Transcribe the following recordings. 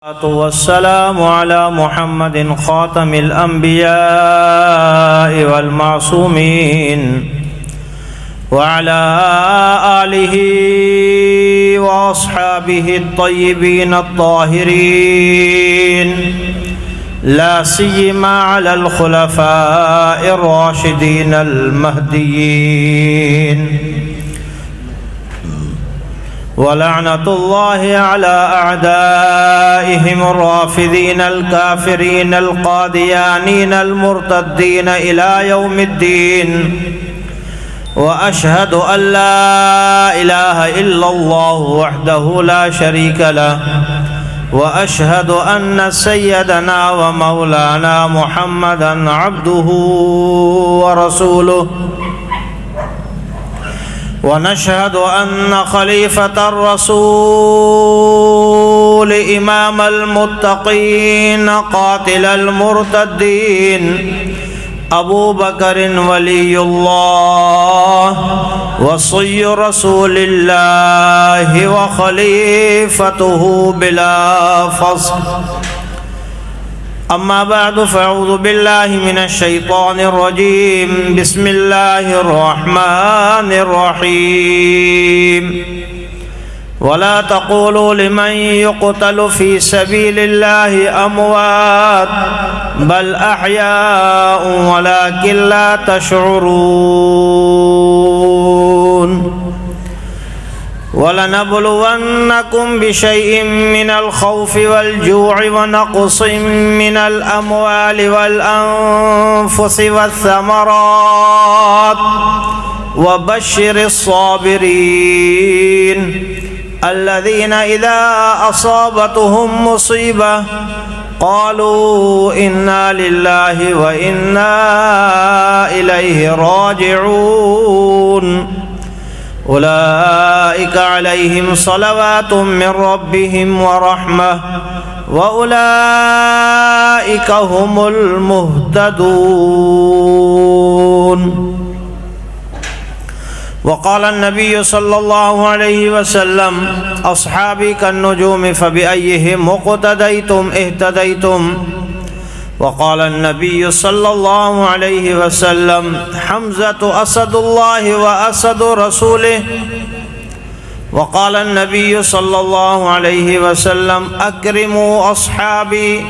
वस्सलाम अला मुहम्मदिन खातमिल अंबिया वल मासूमीन व अला आलिहि व अस्हाबिहि अत्तय्यिबीन अत्ताहिरीन ला सिय्यमा अलल खुलफाइर राशिदीन अल महदिय्यीन वलअनतुल्लाहि अला अअदाइहिम अर्राफिदीन अलकाफिरीन अलकादियानीन अलमुर्तद्दीन इला यौमिद्दीन व अशहदु अल्ला इलाहा इल्लल्लाहु वहदहु ला शरीका लहु व अशहदु अन्न सय्यदना व मौलाना मुहम्मदन अब्दुहु व रसूलुहु ونشهد أن خليفة الرسول إمام المتقين قاتل المرتدين أبو بكر ولي الله وصي رسول الله وخليفته بلا فصل أما بعد فأعوذ بالله من الشيطان الرجيم بسم الله الرحمن الرحيم ولا تقولوا لمن يقتل في سبيل الله أموات بل أحياء ولكن لا تشعرون ولنبلونكم بشيء من الخوف والجوع ونقص من الأموال والأنفس والثمرات وبشر الصابرين الذين إذا أصابتهم مصيبة قالوا إنا لله وإنا إليه راجعون أولئك عليهم صلوات من ربهم ورحمة وأولئك هم المهتدون وقال النبي صلى الله عليه وسلم أصحابي كالنجوم فبأيهم اقتديتم اهتديتم وقال النبي صلى الله عليه وسلم حمزة أسد الله وأسد رسوله وقال النبي صلى الله عليه وسلم أكرموا أصحابي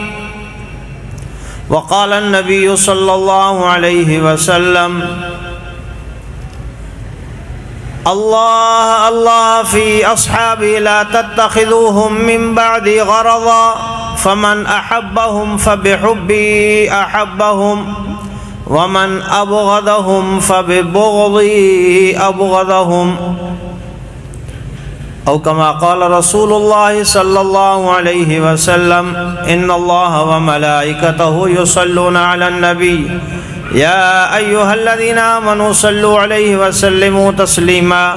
وقال النبي صلى الله عليه وسلم الله الله في أصحابي لا تتخذوهم من بعدي غرضا فمن أحبهم فبحبي أحبهم ومن أبغضهم فببغضي أبغضهم أو كما قال رسول الله صلى الله عليه وسلم إن الله وملائكته يصلون على النبي يا أيها الذين آمنوا صلوا عليه وسلموا تسليما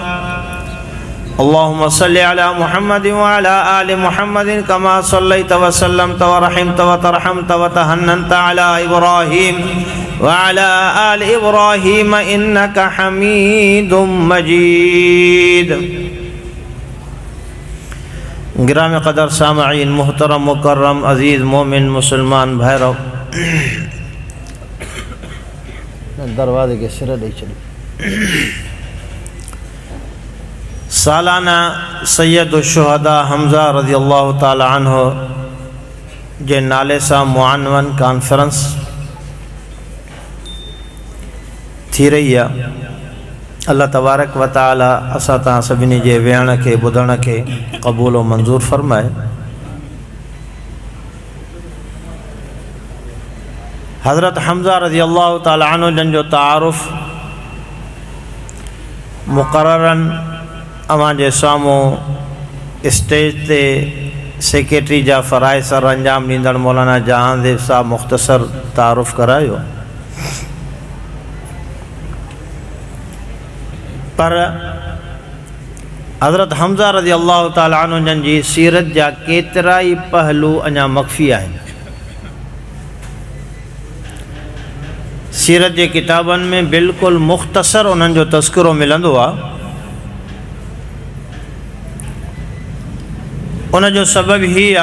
اللهم صل على محمد وعلى آل محمد كما صليت وسلمت ورحمت وترحمت وتهننت على إبراهيم وعلى آل إبراهيم إنك حميد مجيد ग्राम कदर सामईन मोहतरम मुकर्रम अज़ीज़ मोमिन मुसलमान भाइरों दरवाजे के सिर ॾेई छॾियो सालाना सैयद शुहदा हमज़ा रज़ी अल्लाह ताला अन्हु जे नाले सां मुअनवन कॉन्फ्रेंस थी रही आहे। अल्लाह तबारक व ताला असां तव्हां सभिनी जे वेहण खे ॿुधण खे क़बूल व मंज़ूर फ़रमाए। हज़रत हमज़ा रज़ी अल्लाह ताला अन्हु जन जो तारुफ़ मुक़र्ररन अवां जे साम्हूं स्टेज ते सेक्रेटरी जा फ़राइज़ सर अंजाम ॾींदड़ मौलाना जहांदेव साहब मुख़्तसर तारुफ़ करायो, पर हज़रत हमज़ा रज़ी अल्लाह ताला अन्हु जन जी सीरत जा केतिरा ई पहलू अञा मख़फ़ी आहिनि। सीरत जे किताबनि में बिल्कुलु मुख़्तसर उन्हनि जो तज़किरो मिलंदो आहे। उन जो सबब ही आ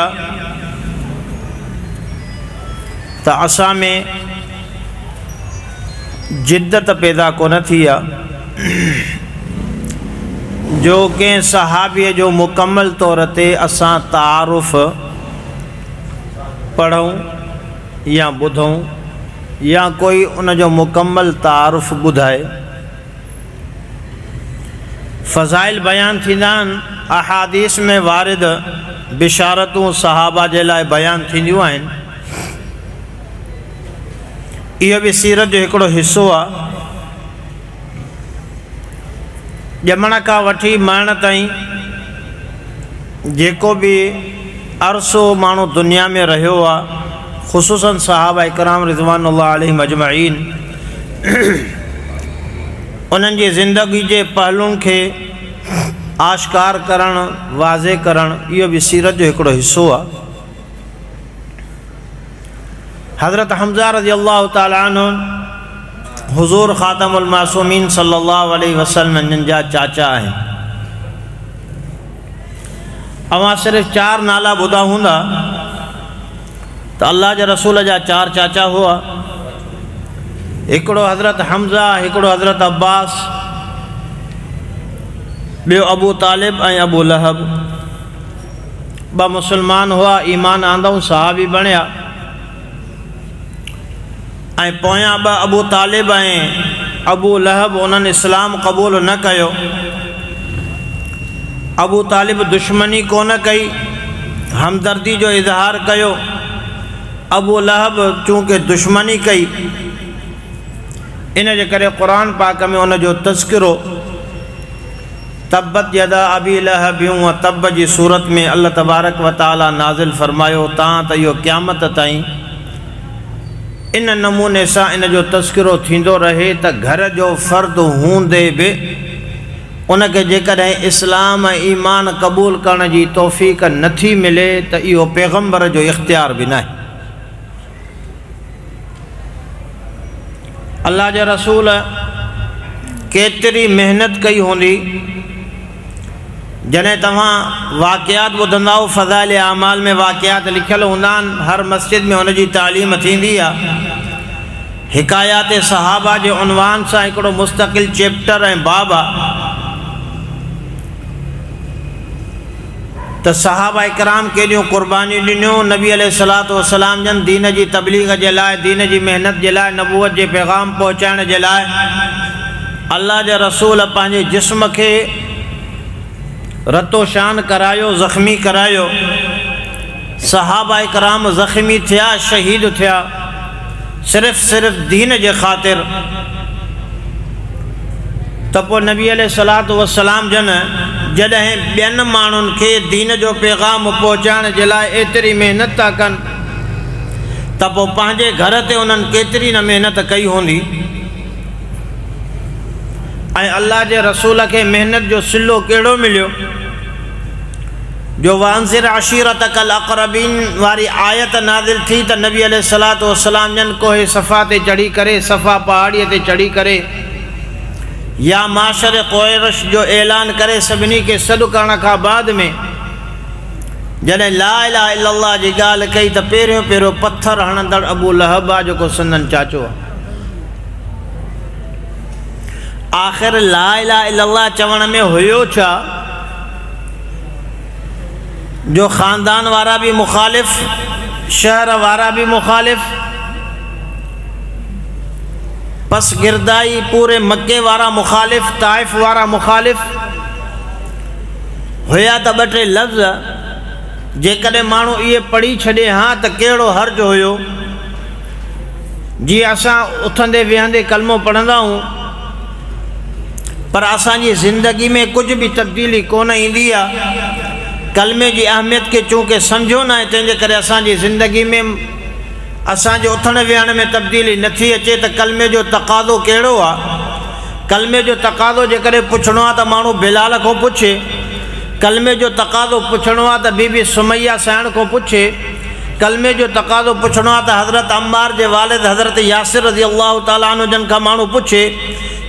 त असां में जिद्दत पैदा कोन थी आहे जो कंहिं सहाबीअ जो मुकम्मल तौर ते असां तारुफ़ पढ़ूं या ॿुधूं या कोई उन जो मुकम्मल तारुफ़ ॿुधाए। फ़ज़ाइल बयान थींदा आहिनि, अहादीस में वारिद बिशारतूं सहाबा जे लाइ बयान थींदियूं आहिनि। इहो बि सीरत जो हिकिड़ो हिसो आहे। ॼमण खां वठी मरण ताईं जेको बि अरसो माण्हू दुनिया में रहियो आहे, ख़ुसूसन सहाबा इकराम रिज़वानुल्लाह अलैहिम अजमईन, उन्हनि जी ज़िंदगी जे पहलुनि खे आश्कार करणु, वाज़े करणु, इहो बि सीरत जो हिकिड़ो हिसो आहे। हज़रत हमज़ा रज़ियल्लाहु ताला अन्हु हुज़ूर ख़ातमुल मासूमीन सल्लल्लाहु अलैहि वसल्लम जिन जा चाचा आहिनि। अवां सिर्फ़ु 4 नाला ॿुधा हूंदा त अल्लाह जे रसूल जा 4 चाचा हुआ। हिकिड़ो हज़रत हमज़ा, हिकिड़ो हज़रत अब्बास, ॿियो अबू तालिब ऐं अबू लहब। 2 मुसलमान हुआ, ईमान आंदऊं, सहाबी बणिया। ऐं पोयां 2 अबू तालिब ऐं अबू लहब उन्हनि इस्लाम क़बूल न कयो। अबू तालिब दुश्मनी कोन कई, हमदर्दी जो इज़हार कयो। अबू लहब चूँकि दुश्मनी कई, इन जे करे क़ुरान पाक में उन जो तज़किरो तब्बत यदा अबी लहब व तब जी सूरत में अल्लाह तबारक व ताला नाज़िल फरमायो तां त इहो क़यामत ताईं इन नमूने सां इन जो तज़किरो थींदो रहे त घर जो फ़र्द हूंदे बि उनखे जेकॾहिं इस्लाम ऐं ईमान क़बूल करण जी तौफ़ीक़ नथी मिले त इहो पैगम्बर जो इख़्तियार बि न आहे। अल्लाह जे रसूल केतिरी महिनत कई हूंदी। जॾहिं तव्हां वाक़ियात ॿुधंदा, फ़ज़ाइल आमाल में वाक़ियात लिखियल हूंदा आहिनि, हर मस्जिद में हुनजी तालीम थींदी आहे। हिकायात सहाबा जे उनवान सां हिकिड़ो मुस्तक़िल चैप्टर ऐं बाब आहे त सहाबा इकराम केॾियूं क़ुर्बानियूं ॾिनियूं नबी अलैहिस्सलातु वस्सलाम जन दीन जी तबलीग जे लाइ, दीन जी महिनत जे लाइ, नबूवत जे पैगाम पहुचाइण जे लाइ। अल्लाह जे रसूल पंहिंजे जिस्म खे रतो शान करायो, ज़ख़्मी करायो। सहाबा इकराम ज़ख़्मी थिया, शहीद थिया, सिर्फ़ दीन जे ख़ातिर। त पोइ नबी अलैहिस्सलातु वस्सलाम जन जॾहिं ॿियनि माण्हुनि खे दीन जो पैगाम पहुचाइण जे लाइ एतिरी महिनत था कनि त पोइ पंहिंजे घर ते उन्हनि केतिरी न महिनत कई हूंदी। ऐं अल्लाह जे रसूल खे महिनत जो सिलो कहिड़ो मिलियो जो वांज़िर अशीरतकल अक़रबीन वारी आयत नाज़िल थी त नबी अलैहिस्सलातु वस्सलाम जन कोहे सफ़ा ते चढ़ी करे, सफ़ा पहाड़ीअ ते चढ़ी करे या माशर क़ुरैश जो ऐलान करे सभिनी खे सॾु करण खां बाद में जॾहिं ला इलाहा इल्लल्लाह जी ॻाल्हि कई त पहिरियों पत्थर हणंदड़ अबू लहब आहे जेको संदन चाचो आहे। आख़िर ला इलाहा इल्लल्लाह चवण में हुयो छा जो ख़ानदान वारा भी मुखालिफ, शहर वारा भी मुखालिफ, पस गिरदाई पूरे मक्के वारा मुखालिफ, ताइफ वारा मुखालिफ हुया त 2-3 लफ़्ज़ जेकॾहिं माण्हू इहे पढ़ी छॾे हाँ त कहिड़ो हर्ज हुयो। जी असां उथंदे वेहंदे कलमो पढ़ंदा आहियूं पर असांजी ज़िंदगी में कुछ भी तब्दीली कोन ईंदी आहे। कलमे की अहमियत के चूँकि समझो ना है, तंहिंजे करे असांजी ज़िंदगी में असांजे उथण वेहण में तब्दीली नथी अचे त कलमे जो तक़ाज़ो कहिड़ो आहे। कलमे जो तक़ाज़ो जेकॾहिं पुछणो आहे त माण्हू बिलाल खां पुछे, कलमे जो तक़ाज़ो पुछणो आहे त बीबी सुमैया साइण खां पुछे, कलमे जो तक़ाज़ो पुछणो आहे त हज़रत अम्मार जे वालिद हज़रत यासिर रज़ी अल्लाह ताला अन्हु जन खां माण्हू पुछे,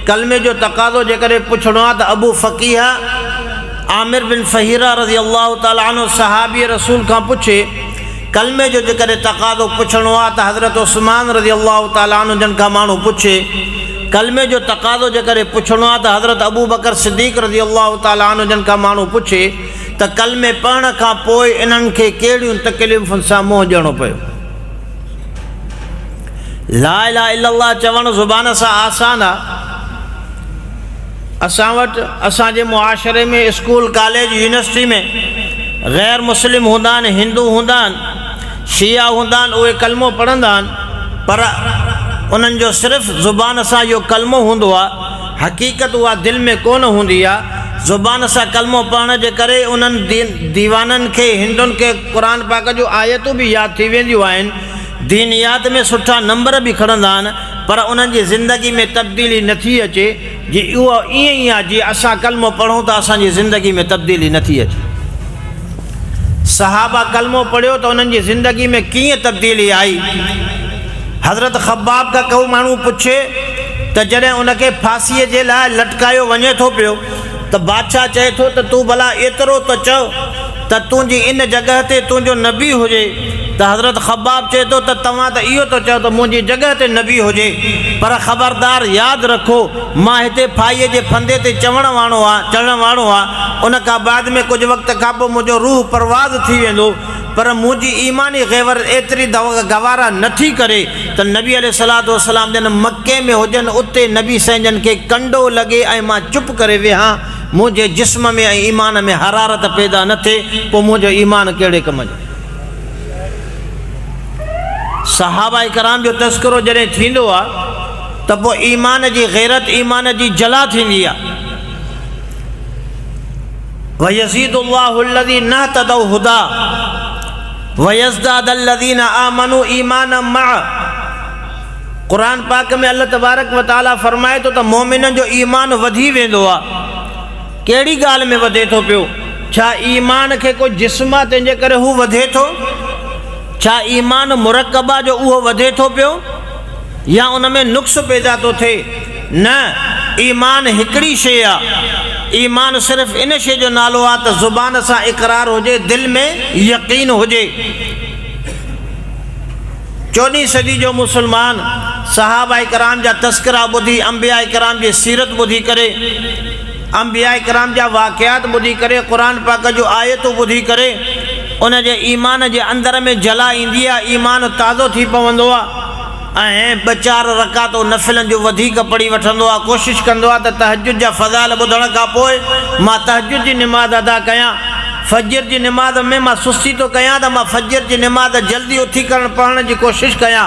कलमे जो तक़ाज़ो जेकॾहिं पुछणो आहे त अबू फ़क़ीह आमिर बिन फ़हीरा रज़ी अल्लाह ताला अन्हु सहाबी रसूल खां पुछे, कलमे जो जेकॾहिं तक़ाज़ो पुछणो आहे त हज़रत उस्मान रज़ी अल्लाह ताला अन्हु जन खां माण्हू पुछे। कलमे जो तक़ाज़ो जेकॾहिं पुछणो आहे त हज़रत अबू बकर सिद्दीक़ रज़ी अल्लाह ताला अन्हु जन खां माण्हू पुछे त कलमे पढ़ण खां पोइ इन्हनि खे कहिड़ियूं तकलीफ़ुनि सां मुंहुं ॾियणो पियो। ला इलाहा इल्लल्लाह चवणु ज़ुबान सां आसान आहे। असां वटि असांजे मुआशरे में स्कूल कॉलेज यूनिवर्सिटी में ग़ैर मुस्लिम हूंदा आहिनि, हिंदू हूंदा आहिनि, शिया हूंदा आहिनि, उहे कलमो पढ़ंदा आहिनि, पर उन्हनि जो सिर्फ़ु ज़ुबान सां इहो कलमो हूंदो आहे, हक़ीक़त उहा दिलि में कोन हूंदी आहे। ज़ुबान सां कलमो पढ़ण जे करे उन्हनि दीवाननि खे, हिंदुनि खे क़ुर पाक जूं आयतूं बि यादि थी वेंदियूं आहिनि, दीनियात में सुठा नंबर बि खणंदा आहिनि, पर उन्हनि जी ज़िंदगी में तब्दीली नथी अचे। जी उहो ईअं ई आहे जीअं असां कलमो पढ़ूं त असांजी ज़िंदगी में तब्दीली नथी अचे। सहाबा कलमो पढ़ियो त उन्हनि जी ज़िंदगी में कीअं तब्दीली आई। हज़रत ख़ब्बाब खां को माण्हू पुछे त जॾहिं उनखे फांसीअ जे लाइ लटकायो वञे थो पियो त बादशाह चए थो त तूं भला एतिरो त चओ त तुंहिंजी इन जॻह ते तुंहिंजो नबी हुजे, त हज़रत ख़ब्बाब चए थो त तव्हां त इहो थो चओ त मुंहिंजी जॻह ते नबी हुजे, पर ख़बरदार यादि रखो मां हिते फाईअ जे फंदे ते चढ़ण वारो आहे, उन खां बाद में कुझु वक़्त खां पोइ मुंहिंजो रूह परवाज़ थी वेंदो, पर मुंहिंजी ईमानी ग़ैवर एतिरी गवारा नथी करे त नबी अलैहिस्सलातु वस्सलाम जन मके में हुजनि, उते नबी साईं खे कंडो लॻे ऐं मां चुप करे वेहां, मुंहिंजे जिस्म में ऐं ईमान में हरारत पैदा न थिए, पोइ मुंहिंजो ईमान कहिड़े कम जो। सहाबा कराम जो तज़किरो जॾहिं थींदो आहे त पोइ ईमान जी ग़ैरत, ईमान जी जला थींदी आहे। वयज़ीदुल्लाहु अल्लज़ीना नहतदौ हुदा वयज़दादु अल्लज़ीना आमनू ईमाना मअ। क़ुरान पाक में अल्लाह तबारक व तआला फरमाए थो त मोमिननि जो ईमान वधी वेंदो आहे। कहिड़ी ॻाल्हि में वधे थो पियो? छा ईमान खे कोई जिस्म आहे तंहिंजे करे हू वधे थो? छा ईमान मुरकबा जो उहो वधे थो पियो या उन में नुक्स पैदा थो थिए? न, ईमान हिकिड़ी शइ आहे। ईमान सिर्फ़ु इन शइ जो नालो आहे त ज़ुबान सां इक़रार हुजे, दिलि में यकीन हुजे। 14वीं सदी जो मुसलमान सहाबा कराम जा तस्करा ॿुधी, अंबिया कराम जी सीरत ॿुधी करे, अंबिया कराम जा वाक़ियात ॿुधी करे, क़ुरान पाक जो आयतूं ॿुधी करे उन जे ईमान जे अंदर में जला ईंदी आहे, ईमान ताज़ो थी पवंदो आहे ऐं 2-4 रकातो नफ़िलनि जो वधीक पढ़ी वठंदो आहे, कोशिशि कंदो आहे त तहज्जुद जा फ़ज़ाइल ॿुधण खां पोइ मां तहज्जुद जी निमाज़ अदा कयां, फजर जी निमाज़ में मां सुस्ती थो कयां त मां फजर जी निमाज़ जल्दी उथी पढ़ण जी कोशिशि कयां।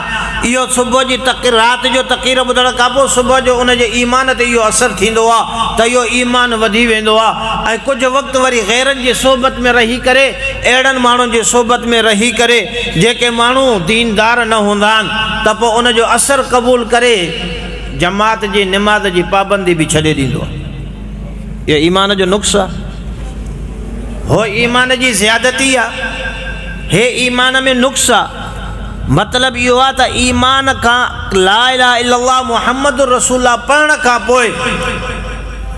इहो सुबुह जी राति जो तक़रीर ॿुधण खां पोइ सुबुह जो उन जे ईमान ते इहो असरु थींदो आहे त इहो ईमान वधी वेंदो आहे। ऐं कुझु वक़्तु वरी ग़ैरनि जी सोबत में रही करे, अहिड़नि माण्हुनि जी सोबत में रही करे जेके माण्हू दीनदार न हूंदा आहिनि, त पोइ उन जो असरु क़बूल करे जमात जी निमाज़ जी पाबंदी बि छॾे ॾींदो आहे। इहो ईमान जो नुक़्स आहे, हो ईमान जी ज़्यादती आहे, हे ईमान में नुक़्स आहे। मतिलबु इहो आहे त ईमान खां ला इलाहा इल्लल्लाह मुहम्मद रसूलुल्लाह पढ़ण खां पोइ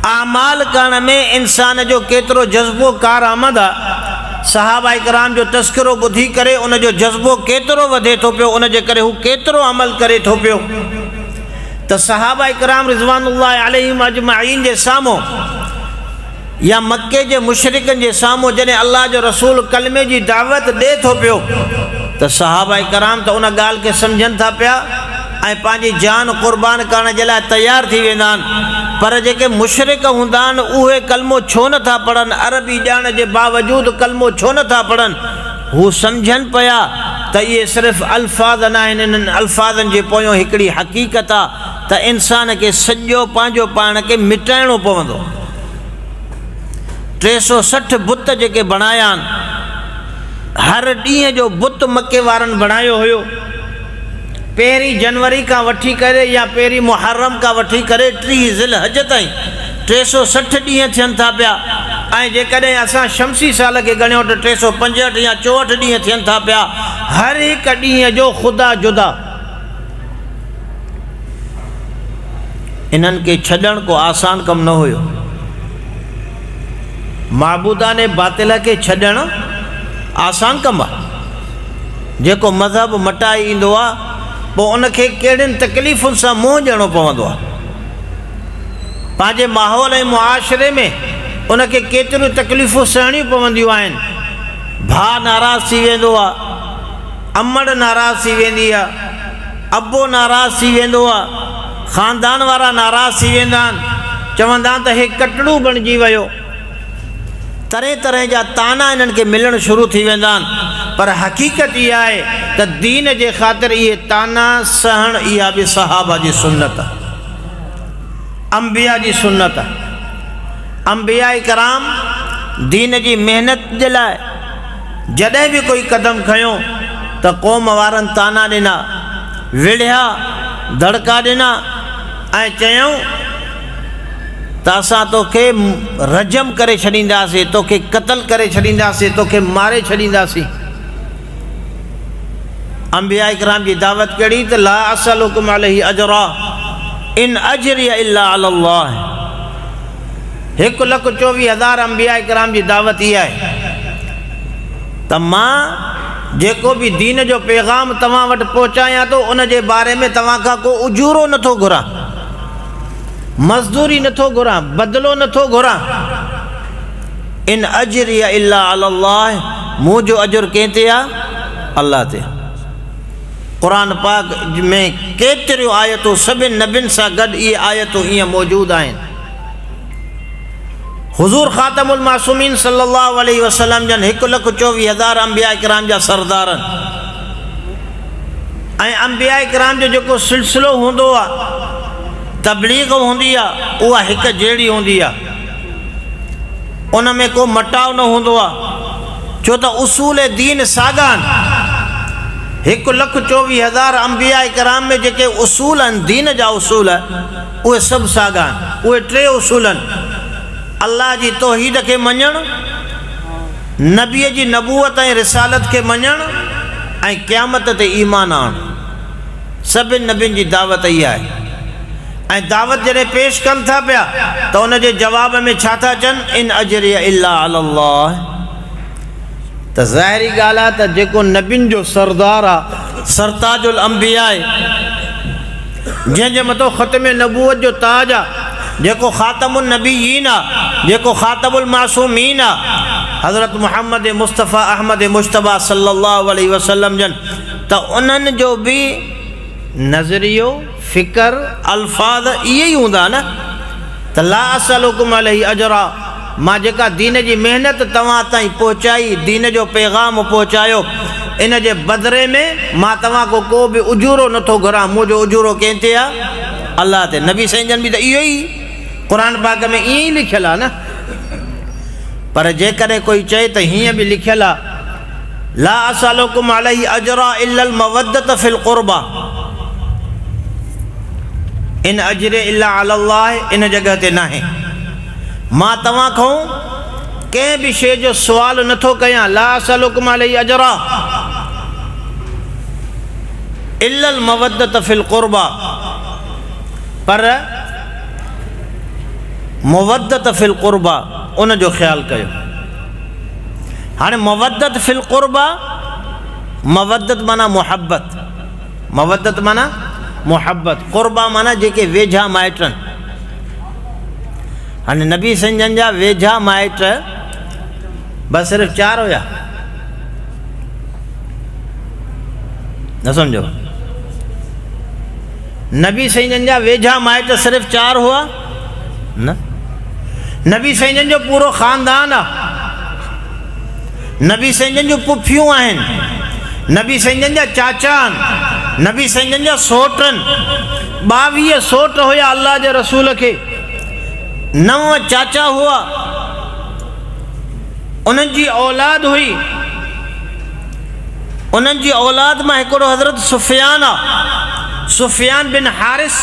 आमाल करण में इंसान जो केतिरो जज़्बो कारआमद आहे। सहाबा कराम जो तस्करो ॿुधी करे उन जो जज़्बो केतिरो वधे थो पियो, उन जे करे हू केतिरो अमल करे थो पियो। त सहाबा कराम रिज़वानुल्लाह अलैहिम अजमाइन जे साम्हूं या मक्के जे मुशरिकनि जे साम्हूं जॾहिं अल्लाह जो रसूल कलमे जी दावत ॾिए थो पियो त सहाबा कराम त उन ॻाल्हि खे सम्झनि था पिया ऐं पंहिंजी जान क़ुर्बान करण जे लाइ तयारु थी वेंदा आहिनि। पर जेके मुशरिक हूंदा आहिनि उहे कलमो छो नथा पढ़नि, अरबी ॼाण जे बावजूदु कलमो छो नथा पढ़नि? हू सम्झनि पिया त इहे सिर्फ़ु अल्फाज़ न आहिनि, इन्हनि अल्फाज़नि जे पोयों हिकिड़ी हक़ीक़त आहे त इंसान खे सॼो पंहिंजो पाण खे मिटाइणो पवंदो। 360 बुत जेके बणाया आहिनि, हर ॾींहं जो बुत मके वारनि बणायो हुयो। 1 जनवरी खां वठी करे या 1 मुहर्रम खां वठी करे 30 ज़िलहज ताईं 360 ॾींहं थियनि था पिया। ऐं जेकॾहिं असां शमसी साल खे ॻणियो त 365 या 64 ॾींहं थियनि था पिया। हर हिकु ॾींहं जो ख़ुदा जुदा। इन्हनि खे छॾणु को आसान कमु न हुयो। माबूदाने बातिल खे छॾणु आसान कमु आहे। जेको मज़हब मटाए ईंदो आहे पोइ उनखे कहिड़ियुनि तकलीफ़ुनि सां मुंहुं ॾियणो पवंदो आहे। पंहिंजे माहौल ऐं मुआशिरे में उनखे केतिरियूं तकलीफ़ूं सहणियूं पवंदियूं आहिनि। भाउ नाराज़ थी वेंदो आहे, अमड़ नाराज़ थी वेंदी आहे, अबो नाराज़ थी वेंदो आहे, ख़ानदान वारा नाराज़ थी वेंदा आहिनि, चवंदा आहिनि त हे कटड़ू बणिजी वियो। तरह तरह जा ताना इन्हनि खे मिलणु शुरू थी वेंदा आहिनि। पर हक़ीक़त इहा आहे त दीन जे ख़ातिर इहे ताना सहण इहा बि सहाबा जी सुन्नत आहे, अंबिया जी सुन्नत आहे। अंबिया कराम दीन जी महिनत जे लाइ जॾहिं बि कोई क़दम खयो त क़ौम वारनि ताना ॾिना, विढ़िया, दड़का ॾिना ऐं चयूं त असां तोखे रजम करे छॾींदासीं, तोखे क़तल करे छॾींदासीं, तोखे मारे छॾींदासीं। अंबिया इकराम जी दावत कहिड़ी त ला असलुकुम अलैहि अजरा इन अजरिया इल्ला अल्लाह। 1,24,000 अंबिया इकराम जी दावत इहा आहे त मां जेको बि दीन जो पैगाम तव्हां वटि पहुचायां थो उन जे बारे में तव्हां खां को उजूरो नथो घुरां, मज़दूरी नथो घुरां, बदिलो नथो घुरां। इन अजरिया इल्ला अल्लाह, मुंहिंजो अजुर कंहिं ते आहे? अल्लाह ते। क़ुरान पाक में केतिरियूं आयतूं सभिनि नबियुनि सां गॾु इहे आयतूं ईअं मौजूदु आहिनि। हुज़ूर ख़ातमुल मासूमीन सल्लल्लाहु अलैहि वसल्लम जन 1,24,000 अंबिया इकराम जा सरदारनि ऐं अंबिया इकराम जो जेको सिलसिलो हूंदो आहे, तबलीग हूंदी आहे, उहा हिकु जहिड़ी हूंदी आहे, उन में को मटाव न हूंदो आहे। छो त उसूल दीन साॻा आहिनि। 1,24,000 अंबिया इकराम में जेके उसूल आहिनि, दीन जा उसूल उहे सभु साॻा आहिनि। उहे 3 उसूल आहिनि: अल्लाह जी तौहीद खे मञणु, नबीअ जी नबूअत ऐं रिसालत खे मञणु ऐं क़यामत ते ईमान आणणु। सभिनि नबियुनि जी दावत इहा आहे। ऐं दावत जॾहिं पेश कनि था पिया त उन जे जवाब में छा था चवनि? इन अजरिया इल्ला अल्लाह। त ज़ाहिरी ॻाल्हि आहे त जेको नबियुनि जो सरदार आहे, सरताजुल अंबिया आहे, जंहिंजे मथां ख़तम नबूअत जो ताज आहे, जेको ख़ातमुन नबीयीन आहे, जेको ख़ातमुल मासूमीन आहे, हज़रत मुहम्मद मुस्तफ़ा अहमद मुश्तबा सल्लल्लाहु अलैहि वसल्लम जन, त उन्हनि जो बि नज़रियो, फ़िकर, अल्फाज़ इहे ई हूंदा न। त ला असलुकुम अलैहि अजरा, मां जेका दीन जी महिनत तव्हां ताईं पहुचाई, दीन जो पैगाम पहुचायो, इन जे बदिरे में मां तव्हां को बि उजूरो नथो घुरां। मुंहिंजो उजूरो कंहिं ते आहे? अल्लाह ते। नबी साईं जन बि त इहो ई क़ुरान पाक में ईअं ई लिखियलु आहे न। पर जेकॾहिं कोई चए त हीअं बि लिखियलु आहे ला असलुकुम अलैहि अजरा इल्लल मवद्दत फिल क़ुरबा, इन अजरे इल्ला अल्लाह, इन जॻह ते नाहे। मां तव्हां खां कंहिं बि शइ जो सुवाल नथो कयां, ला असलुकुम अलैहि अजरा इल्लल मवद्दत फिल क़ुरबा, पर मुवद्दत फिल क़ुरबा उन जो ख़्यालु कयो। हाणे मुवद्दत फिल क़ुरबा, मवद्दत माना मुहब्बत, मवद्दत माना मुहब्बत, क़ुरबा माना जेके वेझा माइट आहिनि। हाणे नबी संजन जा वेझा माइट बस सिर्फ़ु 4 हुया, न सम्झो? नबी साईं जा वेझा माइट सिर्फ़ु 4 हुआ न। नबी साईं जो पूरो ख़ानदान आहे। नबी साईं जूं पुफियूं आहिनि, नबी साईं जा चाचा आहिनि, नबी साईं जा सोट आहिनि। 22 सोट हुया अल्लाह जे रसूल खे, 9 चाचा हुआ, उन्हनि जी औलाद हुई। उन्हनि जी औलाद मां हिकिड़ो हज़रत सुफ़ियान आहे, सुफ़ियान बिन हारिस।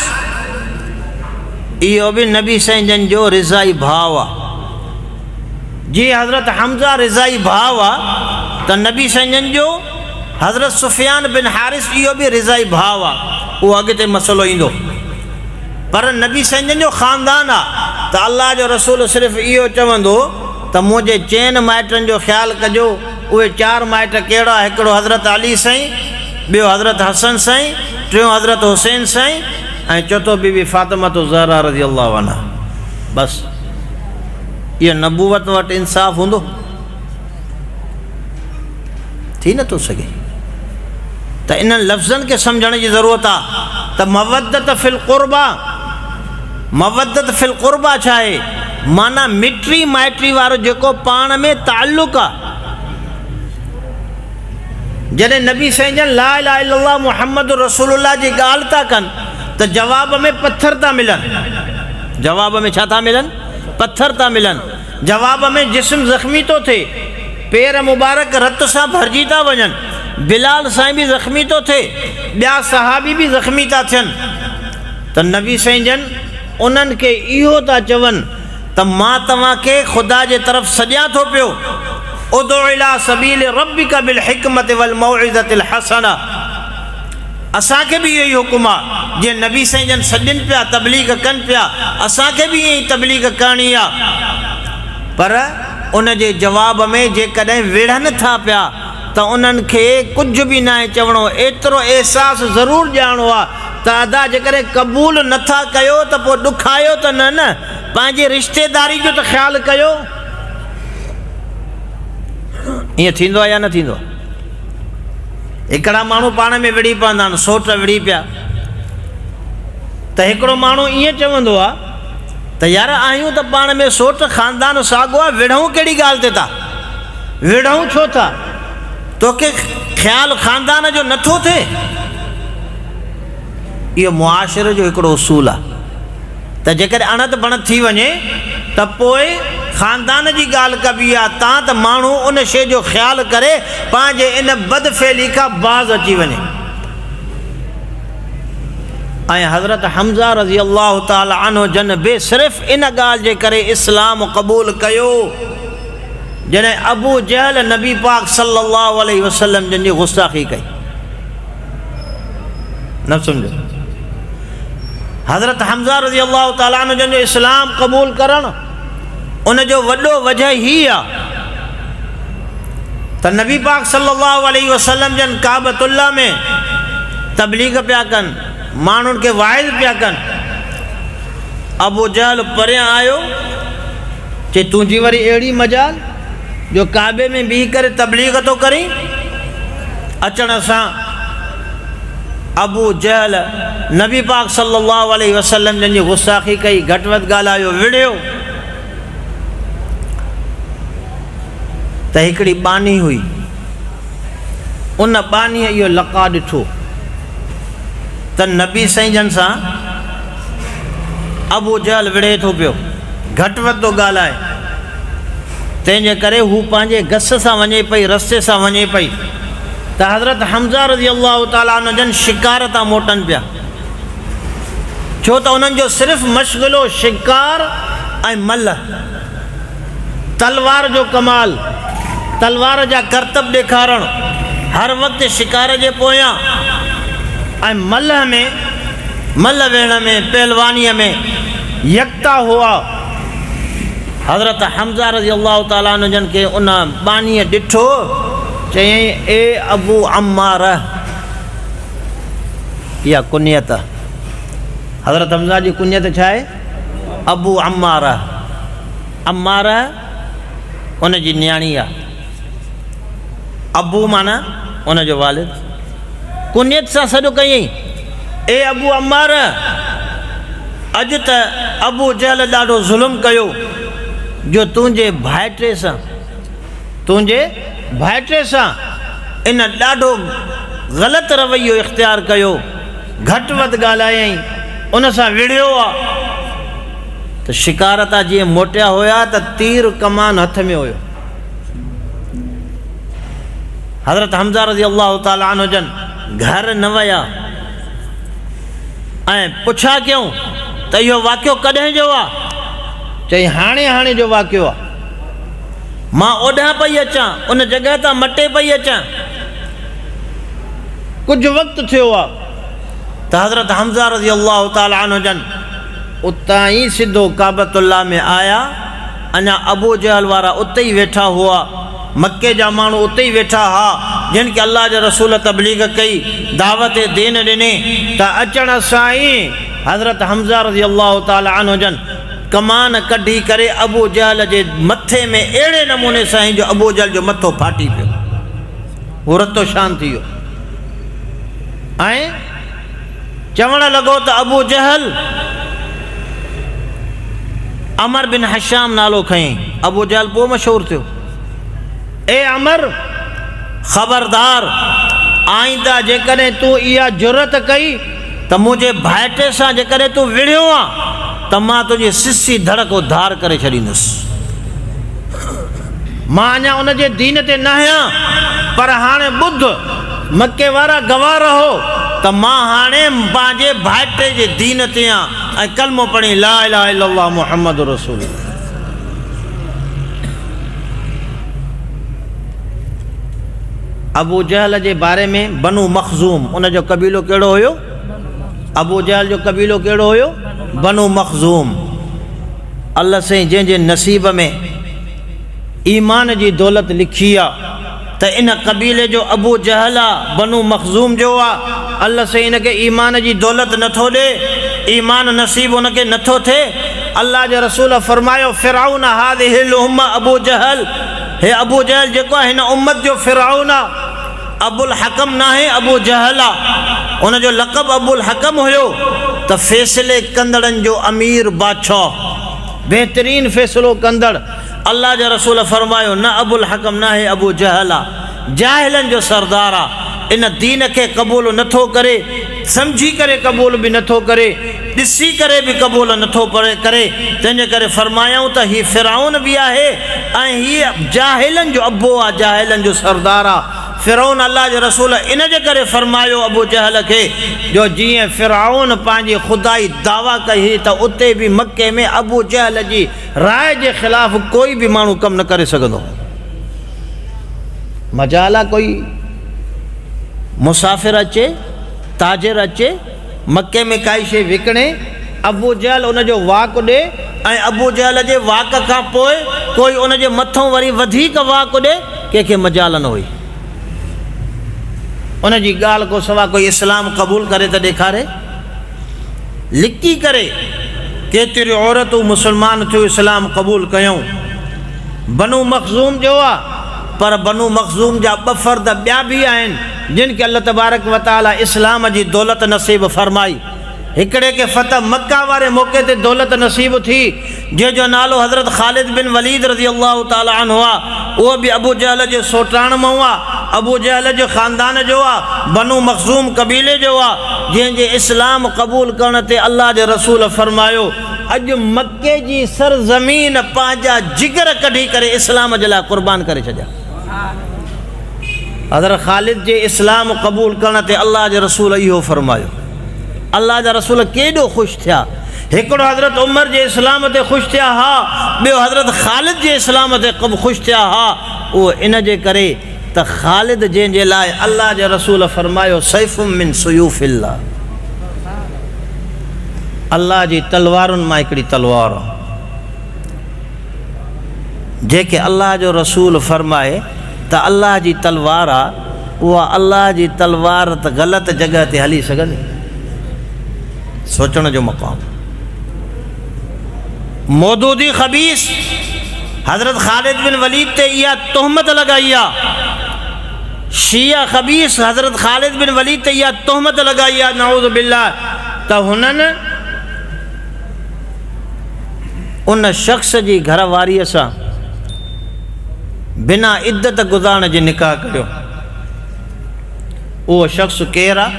इहो बि नबी साईं जन जो रिज़ाई भाउ आहे। जी हज़रत हमज़ा रिज़ाई भाउ आहे, त नबी साईं जन जो हज़रत सुफ़ियान बिन हारिस इहो बि रिज़ाई भाउ आहे। उहो अॻिते मसइलो ईंदो। पर नबी साईं जन जो ख़ानदान आहे त अल्लाह जो रसूल सिर्फ़ु इहो चवंदो त मुंहिंजे चइनि माइटनि जो ख़्यालु कजो उहे 4 माइट कहिड़ा? हिकिड़ो हज़रत अली साईं, ॿियो हज़रत हसन साईं, टियों हज़रत हुसैन साईं ऐं चौथों बीबी फातिमा ज़हरा रज़ी अल्लाह अन्हा। बस इहा नबूवत वटि इंसाफ़ हूंदो? थी नथो सघे। त इन्हनि लफ़्ज़नि खे सम्झण जी ज़रूरत आहे त मवद्दत फिल क़ुर्बा, मवद्दत फिल क़ुर्बा छा आहे? माना मिटी माइटी वारो जेको पाण में ताल्लुक़ आहे। जॾहिं नबी साईं जन ला इलाहा इल्लल्लाह मुहम्मद रसूलुल्लाह जी ॻाल्हि था कनि त जवाब में पत्थर था मिलनि। जवाब में छा था मिलनि? पत्थर था मिलनि। जवाब में जिस्म ज़ख़्मी थो थिए, पेर मुबारक रत सां भरिजी था वञनि, बिलाल साईं बि ज़ख़्मी थो थिए, ॿिया सहाबी बि ज़ख़्मी था थियनि। त नबी साईं जन उन्हनि खे इहो था चवनि त मां तव्हांखे ख़ुदा जे तरफ़ सॼां थो पियो, उदउ इला सबील रब्बिका बिल हिकमत वल मौइज़तिल हसना। असांखे बि इहो ई हुकुम आहे, जीअं नबी साईं जन सॾनि पिया, तबलीग कनि पिया, असांखे बि ईअं ई तबलीग करणी आहे। पर उन जे जवाब में जेकॾहिं विढ़नि था पिया त उन्हनि खे कुझु बि न आहे चवणो। एतिरो अहसासु ज़रूरु ॼाणो आहे त अदा जेकॾहिं क़बूल नथा कयो त पोइ ॾुखायो त न, पंहिंजी रिश्तेदारी जो त ख़्यालु कयो। ईअं थींदो आहे या न थींदो आहे? हिकिड़ा माण्हू पाण में विड़ी पवंदा आहिनि, सोट विड़ी पिया त हिकिड़ो माण्हू ईअं चवंदो आहे त यार आहियूं त पाण में सोट ख़ानदान साॻियो आहे, विढ़ूं कहिड़ी ॻाल्हि ते था? विढ़ूं छो था? तोखे ख़्यालु ख़ानदान जो नथो थिए? इहो मुआशिरे जो हिकिड़ो उसूल आहे त जेकॾहिं अणत बणत थी वञे त पोइ ख़ानदान जी ॻाल्हि कबी आहे, तां त माण्हू उन शइ जो ख़्यालु करे पंहिंजे इन बदफ़ैली खां बाज़ अची वञे। ऐं हज़रत हमज़ा रज़ी अल्लाह ताला अन्हु जन बि सिर्फ़ु इन ॻाल्हि जे करे इस्लाम क़बूल कयो जॾहिं अबू जहल नबी पाक सल्लल्लाहु अलैहि वसल्लम जन जी गुस्ताख़ी कई। न सम्झो? हज़रत हमज़ा रज़ी अल्लाह ताला अन्हु जन जो इस्लाम क़बूल करणु उन जो वॾो वजह ही आहे त नबी पाक सल्लल्लाहु अलैहि वसल्लम जन काबतुल्लाह में तबलीग पिया कनि, माण्हुनि खे वाइज़ पिया कनि। अबू जहल परियां आयो, चए तुंहिंजी वरी अहिड़ी मजाल जो काबे में बीह करे तबलीग थो करी। अचण सां अबू जहल नबी पाक सल्लल्लाहु अलैहि वसल्लम जन जी गुस्ताख़ी कई, घटि वधि ॻाल्हायो, विड़ियो। त हिकिड़ी बानी हुई, उन बानीअ इहो लक़ा ॾिठो त नबी साईं जन सां अबू जहल विड़े थो पियो, घटि वधि थो ॻाल्हाए। तंहिंजे करे हू पंहिंजे गस सां वञे पई, रस्ते सां वञे पई त हज़रत हमज़ा रज़ी अल्लाह ताला अन्हु जन शिकार था मोटनि पिया, छो त उन्हनि जो सिर्फ़ु मशग़िलो शिकार ऐं मल, तलवार जो कमाल, तलवार जा करतब ॾेखारणु, हर वक़्तु शिकार जे पोयां ऐं मल में, मल वेहण में, पहलवानीअ में यकता हुआ। हज़रत हमज़ा रज़ी अल्लाह ताला अन्हु जन खे उन बानीअ ॾिठो, चयईं ए अबू अम्मार, इहा कुनियत। हज़रत हमज़ा जी कुनियत छा आहे? अबू अम्मार। अम्मार उन जी न्याणी आहे, अबू माना उन जो वालिद। कुनियत सां सॾु कयईं, ए अबू अम्मार। अॼु त अबू जहल ॾाढो ज़ुल्म कयो जो तुंहिंजे भाइटे सां, तुंहिंजे भाइटे सां इन ॾाढो ग़लति रवैयो इख़्तियार कयो, घटि वधि ॻाल्हायईं, उन सां विड़ियो आहे। त शिकार था जीअं मोटिया हुया त तीर कमान हथ में हुयो। हज़रत हमज़ा रज़ी अल्लाह ताला अन्हु जन घर न विया ऐं पुछा कयूं त इहो वाक़ियो कॾहिं जो आहे? चई हाणे हाणे जो वाक़ियो आहे, मां ओॾां पई अचां, उन जॻह तां मटे पई अचां, कुझु वक़्तु थियो आहे। त हज़रत हमज़ा रज़ी अल्लाह ताला अन्हु जन उतां ई सिधो काबतुल्लाह में आया, अञा अबू जहल वारा उते ई वेठा हुआ। मक्के जा माण्हू उते ई वेठा हा जिन खे अल्लाह जे रसूल तबलीग कई दावत दीन ॾिनी त अचण सां ई हज़रत हमज़ा रज़ी अल्लाह ताला अन्हु जन कमान कढी करे अबू जहल जे मथे में अहिड़े नमूने सां जो अबू जहल जो मथो फाटी पियो, वो रतो शान थी वियो ऐं चवण लॻो त अबू जहल अमर बिन हशाम नालो खयईं। अबू जहल पोइ मशहूर थियो, ए अमर ख़बरदार आईंदा जेकॾहिं तूं इहा जुरत कई त मुंहिंजे भाइटे सां जेकॾहिं तूं विढ़ियो आहे त मां तुंहिंजी सिसी धड़क उधार करे छॾींदुसि। मां अञा उनजे दीन ते न आहियां पर हाणे ॿुध मके वारा गवाह रहो त मां हाणे पंहिंजे भाइटे जे दीन ते आहियां ऐं कलमो पढ़ी ला इलाहा इल्लल्लाह मुहम्मद रसूल। अबू जहल जे बारे में बनु मखज़ूम उनजो कबीलो कहिड़ो हुयो? अबू जहल जो कबीलो कहिड़ो हुयो? बनु मखज़ूम। अल्लाह साईं जंहिंजे नसीब में ईमान जी दौलत लिखी आहे त इन कबीले जो अबू जहल आहे, बनु मखज़ूम जो आहे। अल्लाह साईं इनखे ईमान जी दौलत नथो ॾे, ईमान नसीब उनखे नथो थिए। अल्लाह जे रसूल फरमायो फ़िरऔन हाज़िहिल उम्मा अबू जहल, हे अबू जहल जेको आहे हिन उम्मत जो फ़िरऔन आहे, अबुल हकम न आहे अबू जहल आहे। उनजो लक़ब अबुल हकम हुयो त फ़ैसिले कंदड़नि जो अमीर बादशाह, बहितरीन फ़ैसिलो कंदड़। अल्लाह जे रसूल फरमायो न अबुल हकम न आहे अबू जहल आहे, जाहिलनि जो सरदार आहे। इन दीन खे क़बूल नथो करे, सम्झी करे क़बूल बि नथो करे, ॾिसी करे बि क़बूल नथो करे। तंहिंजे करे फरमायूं त हीउ फ़िरऔन बि आहे ऐं हीअ जाहिलनि जो अबो आहे, जाहिलनि जो सरदार आहे। फ़िरऔन अल्लाह जे रसूल इन जे करे फरमायो अबू जहल खे जो जीअं फ़िरऔन पंहिंजी खुदाई दावा कई हुई त उते बि मके में अबू जहल जी राय जे ख़िलाफ़ कोई बि माण्हू कमु न करे सघंदो। मजाल आहे कोई मुसाफ़िर अचे, ताजिर अचे मके में काई शइ विकिणे, अबू जहल उनजो वाक ॾे ऐं अबू जहल जे वाक खां पोइ कोई उनजे मथां वरी वधीक वाक ॾे, कंहिंखे मजाल न हुई। उनजी ॻाल्हि को सवा कोई इस्लाम क़बूल करे त ॾेखारे। लिकी करे केतिरियूं औरतूं मुस्लमान थियूं, इस्लाम क़बूल कयूं। बनु मखज़ूम जो आहे पर बनु मखज़ूम जा ॿ फ़र्द ॿिया बि आहिनि जिन खे अल्लाह तबारक व तआला इस्लाम जी दौलत नसीब फरमाई। हिकिड़े खे फ़तह मक्का वारे मौक़े ते दौलत नसीब थी जंहिंजो नालो हज़रत ख़ालिद बिन वलीद रज़ी अल्लाह ताला अन्हु आहे। उहो बि अबू जहल जे सोटाण मां आहे, अबू जहल जो ख़ानदान जो आहे, बनु मखज़ूम कबीले जो आहे, जंहिंजे इस्लाम क़बूल करण ते अल्लाह जे रसूल फरमायो अॼु मके जी सरज़मीन पंहिंजा जिगर कढी करे इस्लाम जे लाइ क़ुर्बान करे छॾिया। हज़रत ख़ालिद जे इस्लाम क़बूल करण ते अल्लाह जे रसूल इहो फरमायो। अल्लाह जा रसूल केॾो ख़ुशि थिया। हिकिड़ो हज़रत उमर जे इस्लाम ते ख़ुशि थिया हा, ॿियो हज़रत ख़ालिद जे इस्लाम ते ख़ुशि थिया हा। उहो इन जे करे त ख़ालिद जंहिंजे लाइ अल्लाह जे रसूल फरमायो सैफ़ुम मिन सुयूफ़िल्लाह, अल्लाह जी तलवारुनि मां हिकिड़ी तलवार आहे। जेके अल्लाह जो रसूल फरमाए त अल्लाह जी तलवार आहे, उहा अल्लाह जी तलवार त ग़लति जॻह ते हली सघंदी? सोचण जो मक़ाम। मौदूदी ख़बीस हज़रत ख़ालिद बिन वलीद ते इहा तोहमत लॻाई आहे, शिया ख़बीस हज़रत ख़ालिद बिन वलीद ते इहा तोहमत लॻाई आहे नऊज़ बिल्लाह त हुननि उन शख़्स जी घरवारीअ सां बिना इद्दत गुज़ारण जे निकाह कयो। उहो शख़्स केरु आहे?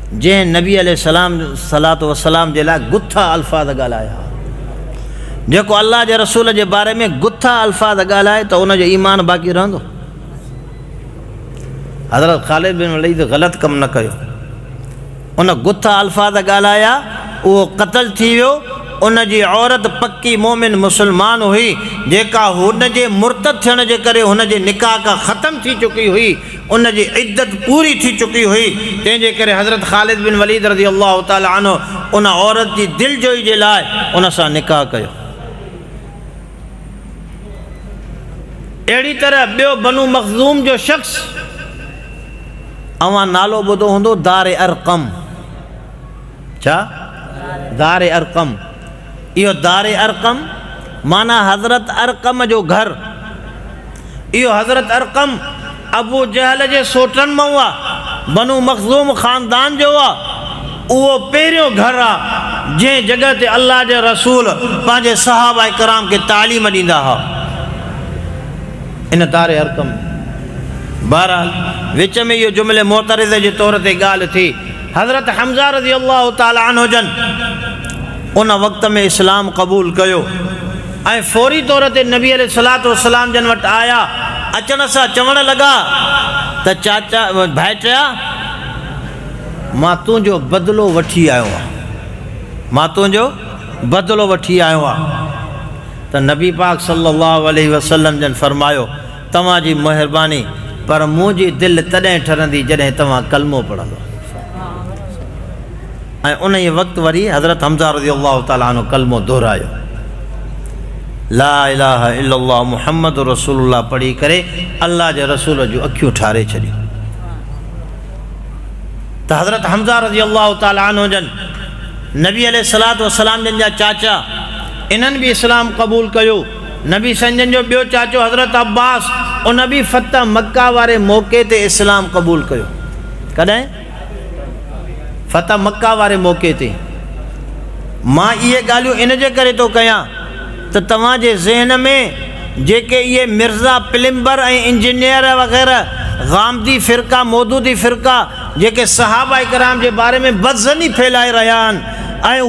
जंहिं नबी अलैहिस्सलाम सलातो वसलाम जे लाइ गुथा अल्फाज़ ॻाल्हाया। जेको अल्लाह जे रसूल जे बारे में गुथा अल्फाज़ ॻाल्हाए त उनजो ईमान बाक़ी रहंदो? हज़रत ख़ालिद बिन वलीद ग़लति कमु न कयो, उन गुथा अल्फाज़ ॻाल्हाया, उहो क़त्ल थी वियो। उनजी औरत पक्की मोमिन मुसलमान हुई जेका हुनजे मुर्तद थियण जे करे हुनजे निकाह खां ख़तमु थी चुकी हुई, उनजी इद्दत पूरी थी चुकी हुई। तंहिंजे करे हज़रत ख़ालिद बिन वलीद रज़ी अल्लाह ताला अन्हु उन औरत जी दिलजोई जे लाइ उन सां निकाह कयो। अहिड़ी तरह ॿियो बनु मखज़ूम जो शख़्स, अवां नालो ॿुधो हूंदो दार अरक़म। छा? दार अरक़म। इहो दार अरक़म माना हज़रत अरक़म जो घर। इहो हज़रत अरक़म अबू जहल जे सोटनि मां हुआ, बनु मखज़ूम ख़ानदान जो हुआ। उहो पहिरियों घर आहे जंहिं जॻह ते अल्लाह जे रसूल पंहिंजे सहाबा कराम खे तालीम ॾींदा हुआ, इन दार अरक़म। बहरहाल विच में इहो जुमिले मोतरिज़ जे तौर ते ॻाल्हि थी। हज़रत हमज़ा रज़ी अल्लाह ताला अन्हु जन उन वक़्त में इस्लाम क़बूल कयो ऐं फौरी तौर ते नबी अलैहिस्सलातु वस्सलाम जन वटि आया। अचण सां चवण लॻा त चाचा भाइटिया, मां तुंहिंजो बदिलो वठी आयो आहियां, मां तुंहिंजो बदिलो वठी आयो आहियां। त नबी पाक सल्लल्लाहु अलैहि वसल्लम जन फरमायो, तव्हांजी महिरबानी, पर मुंहिंजी दिलि तॾहिं ठरंदी जॾहिं तव्हां कलमो पढ़ंदो। ऐं उन ई वक़्तु वरी हज़रत हमज़ा रज़ी अल्लाह ताला अन्हु कलमो दोहरायो, ला इलाहा इल्लल्लाह मुहम्मद रसूलुल्लाह पढ़ी करे अल्लाह जे रसूल जूं अखियूं ठारे छॾियूं। त हज़रत हमज़ा रज़ी अल्लाह ताला अन्हु जन नबी अलैहिस्सलातु वस्सलाम जन जा चाचा, इन्हनि बि इस्लाम क़बूल कयो। नबी संजन जो ॿियो चाचो हज़रत अब्बास, उन बि फ़तह मक्का वारे मौक़े ते इस्लाम क़बूल कयो। कॾहिं? फ़तह मक्का वारे मौक़े ते। मां इहे ॻाल्हियूं इन जे करे थो कयां त तव्हांजे ज़हन में जेके इहे मिर्ज़ा प्लिम्बर ऐं इंजीनियर वग़ैरह गामदी फ़िरक़ा, मौदूदी फ़िरक़ा जेके सहाबा कराम जे बारे में बदज़नी फैलाए रहिया आहिनि ऐं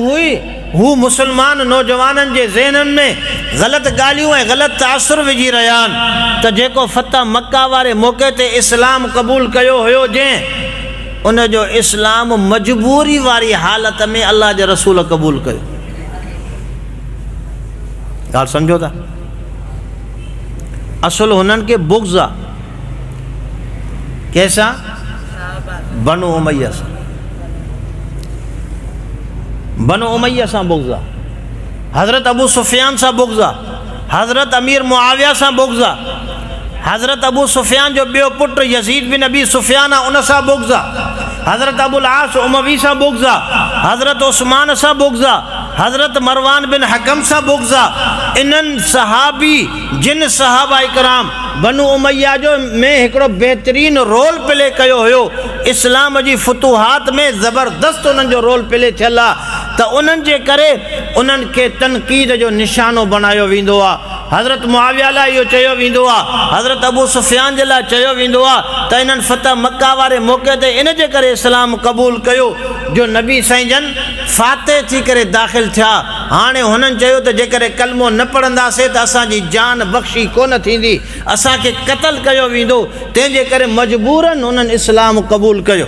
हू मुसलमान नौजवाननि जे ज़हननि में ग़लति ॻाल्हियूं ऐं ग़लति तासुर विझी रहिया आहिनि त जेको फ़तह मक्का वारे मौक़े ते इस्लाम क़बूल कयो हुयो, जंहिं उन जो इस्लाम मजबूरी वारी हालत में अल्लाह जे रसूल क़बूल कयो। ॻाल्हि सम्झो था? असुल हुननि खे बुग़्ज़ आहे। कंहिंसां? बनु उमैया सां। बनु उमैया सां बुग़्ज़ आहे। हज़रत अबू सुफ़ियान सां बुग़्ज़ आहे। हज़रत अमीर मुआविया सां बुग़्ज़ आहे। हज़रत अबू सुफ़ियान जो ॿियो पुटु यज़ीद बिन अबी सुफ़ियान आहे, उन सां बुग़्ज़ आहे। हज़रत अबुल आस उमवी सां बुग़्ज़ आहे। हज़रत उस्मान सां बुग़्ज़ आहे। हज़रत मरवान बिन हकम सां बुग़्ज़ आहे। इन्हनि सहाबी जिन सहाबा कराम बनु उमैया जो में हिकिड़ो बहितरीन रोल प्ले कयो हुयो, इस्लाम जी फुतूहात में ज़बरदस्त उन्हनि जो रोल प्ले थियल आहे, त उन्हनि जे करे उन्हनि खे तनक़ीद जो निशानो बणायो वेंदो आहे। हज़रत मुआविया लाइ इहो चयो वेंदो आहे, हज़रत अबू सुफ़ियान जे लाइ चयो वेंदो आहे त इन्हनि फ़तह मक्का वारे मौक़े ते इन जे करे इस्लाम क़बूल कयो जो नबी साईं जन फ़ातिह थी करे दाख़िल थिया। हाणे हुननि चयो त जेकॾहिं कलमो न पढ़ंदासीं त असांजी जान बख़्शी कोन थींदी, असांखे क़तल कयो वेंदो, तंहिंजे करे मजबूरन उन्हनि इस्लाम क़बूल कयो।